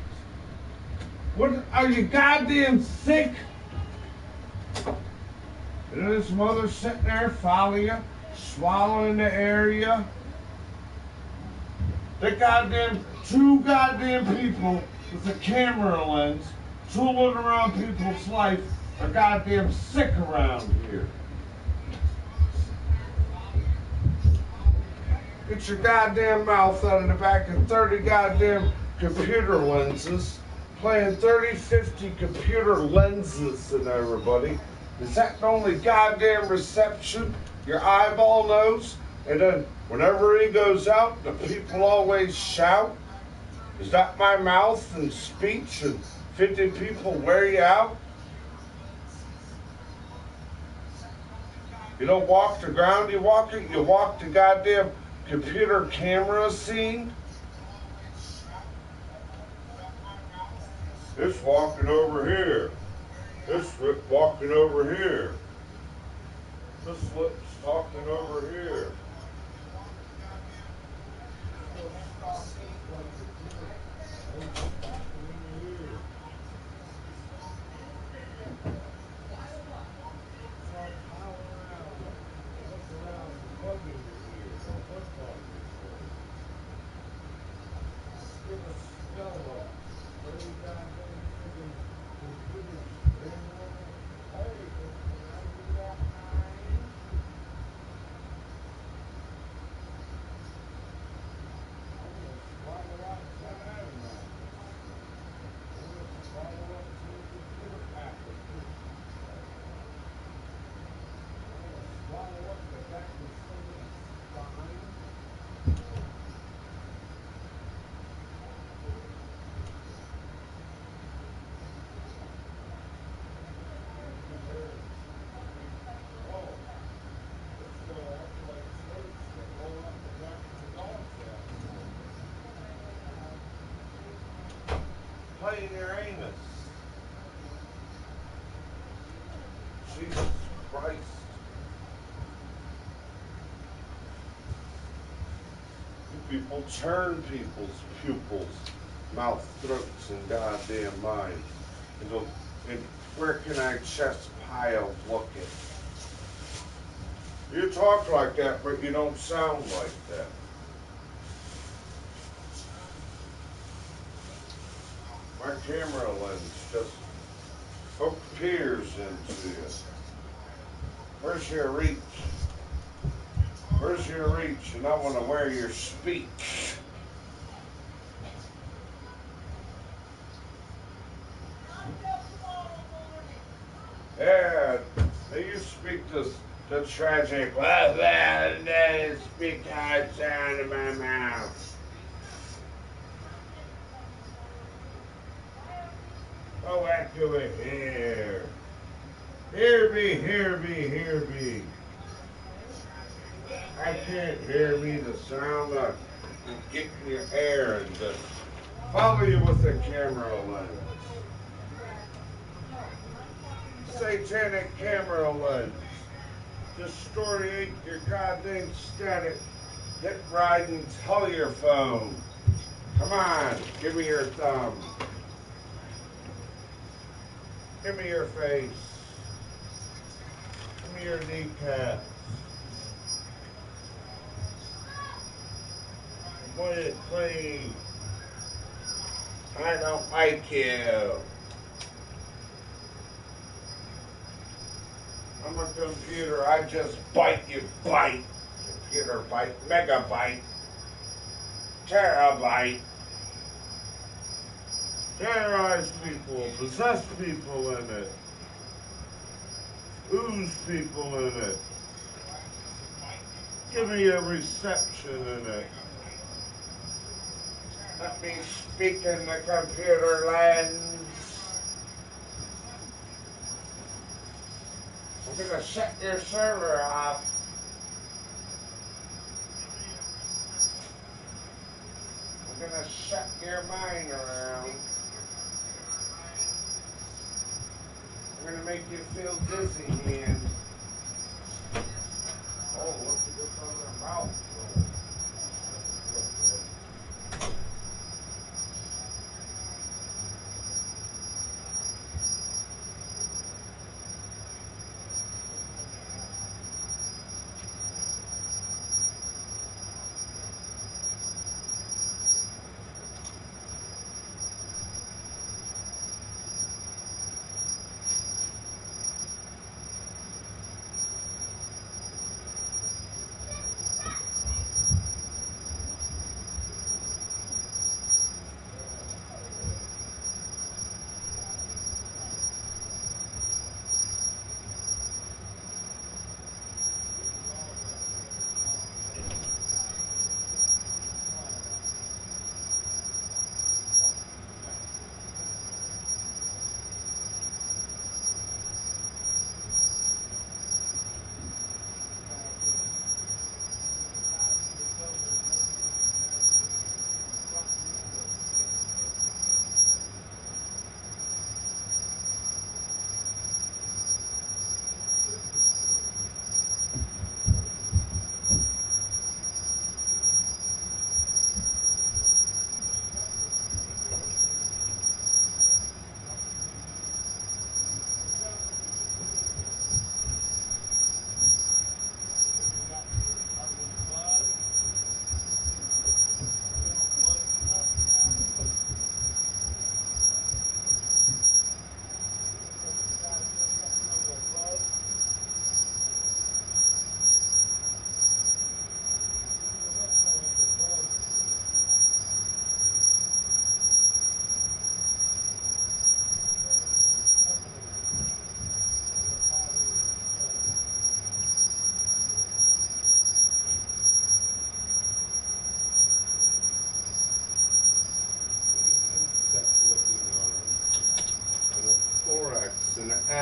What, are you goddamn sick? And this mother sitting there following you, swallowing the area. They goddamn, two goddamn people with a camera lens tooling around people's life are goddamn sick around here. Get your goddamn mouth out of the back of 30 goddamn computer lenses, playing 30, 50 computer lenses in everybody. Is that the only goddamn reception your eyeball knows? And then whenever he goes out, the people always shout. Is that my mouth and speech and 50 people wear you out? You don't walk the ground, you walk it, you walk the goddamn computer camera scene. It's walking over here. This walking over here. This lip's talking over here. Playing your anus. Jesus Christ. You people turn people's pupils, mouth, throats, and goddamn minds. And where can I chest pile look at? You talk like that, but you don't sound like that. My camera lens just hook peers into you. Where's your reach? Where's your reach? And I want to wear your speech. Yeah, you speak the tragic, speak hard sound in my mouth. Oh, echo it here. Hear me, hear me, hear me. I can't hear me the sound of getting your air and just follow you with the camera lens. Satanic camera lens. Distorting your goddamn static hit riding telephone. Come on, give me your thumb. Give me your face. Give me your kneecap. I want it clean. I don't like you. I'm a computer. I just bite you, bite. Computer bite, megabyte, terabyte. Terrorize people, possess people in it, ooze people in it. Give me a reception in it. Let me speak in the computer lens. I'm gonna shut your server off. I'm gonna shut your mind around. I'm gonna make you feel dizzy, man. Oh, look at this other mouth.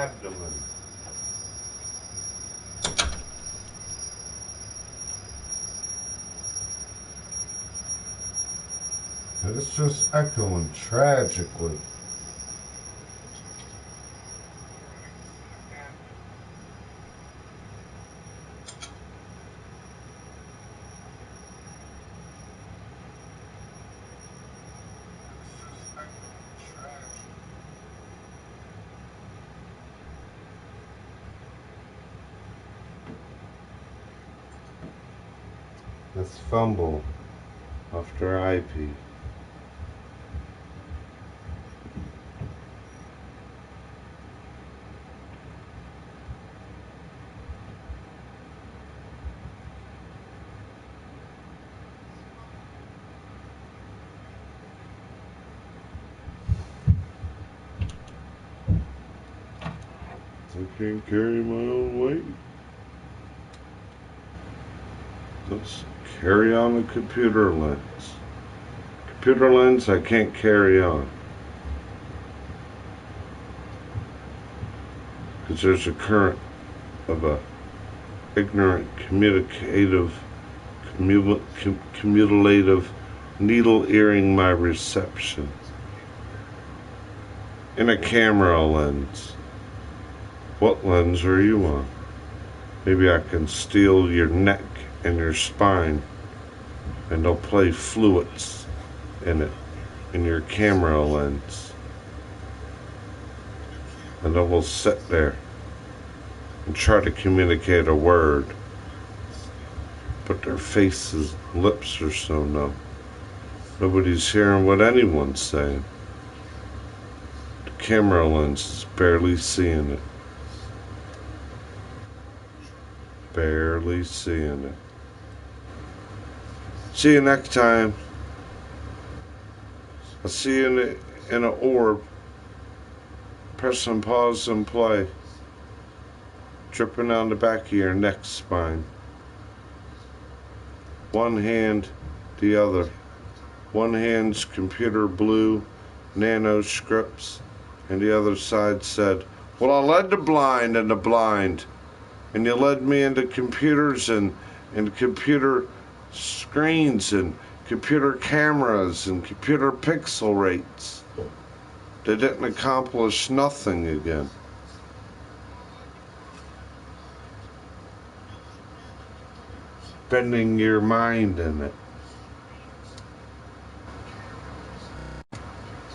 abdomen. And it's just echoing tragically. Let's fumble after I pee. I can't carry my own weight. Let's carry on the computer lens. Computer lens I can't carry on. Because there's a current of a ignorant, cumulative needle earring my reception. In a camera lens. What lens are you on? Maybe I can steal your neck and your spine, and they'll play fluids in it, in your camera lens. And then we'll sit there and try to communicate a word, but their faces, lips are so numb. Nobody's hearing what anyone's saying. The camera lens is barely seeing it. Barely seeing it. See you next time. I'll see you in an orb. Press and pause and play. Dripping on the back of your neck spine. One hand, the other. One hand's computer blue, nano scripts, and the other side said, well, I led the blind and the blind. And you led me into computers and computer screens and computer cameras and computer pixel rates. They didn't accomplish nothing again. Bending your mind in it.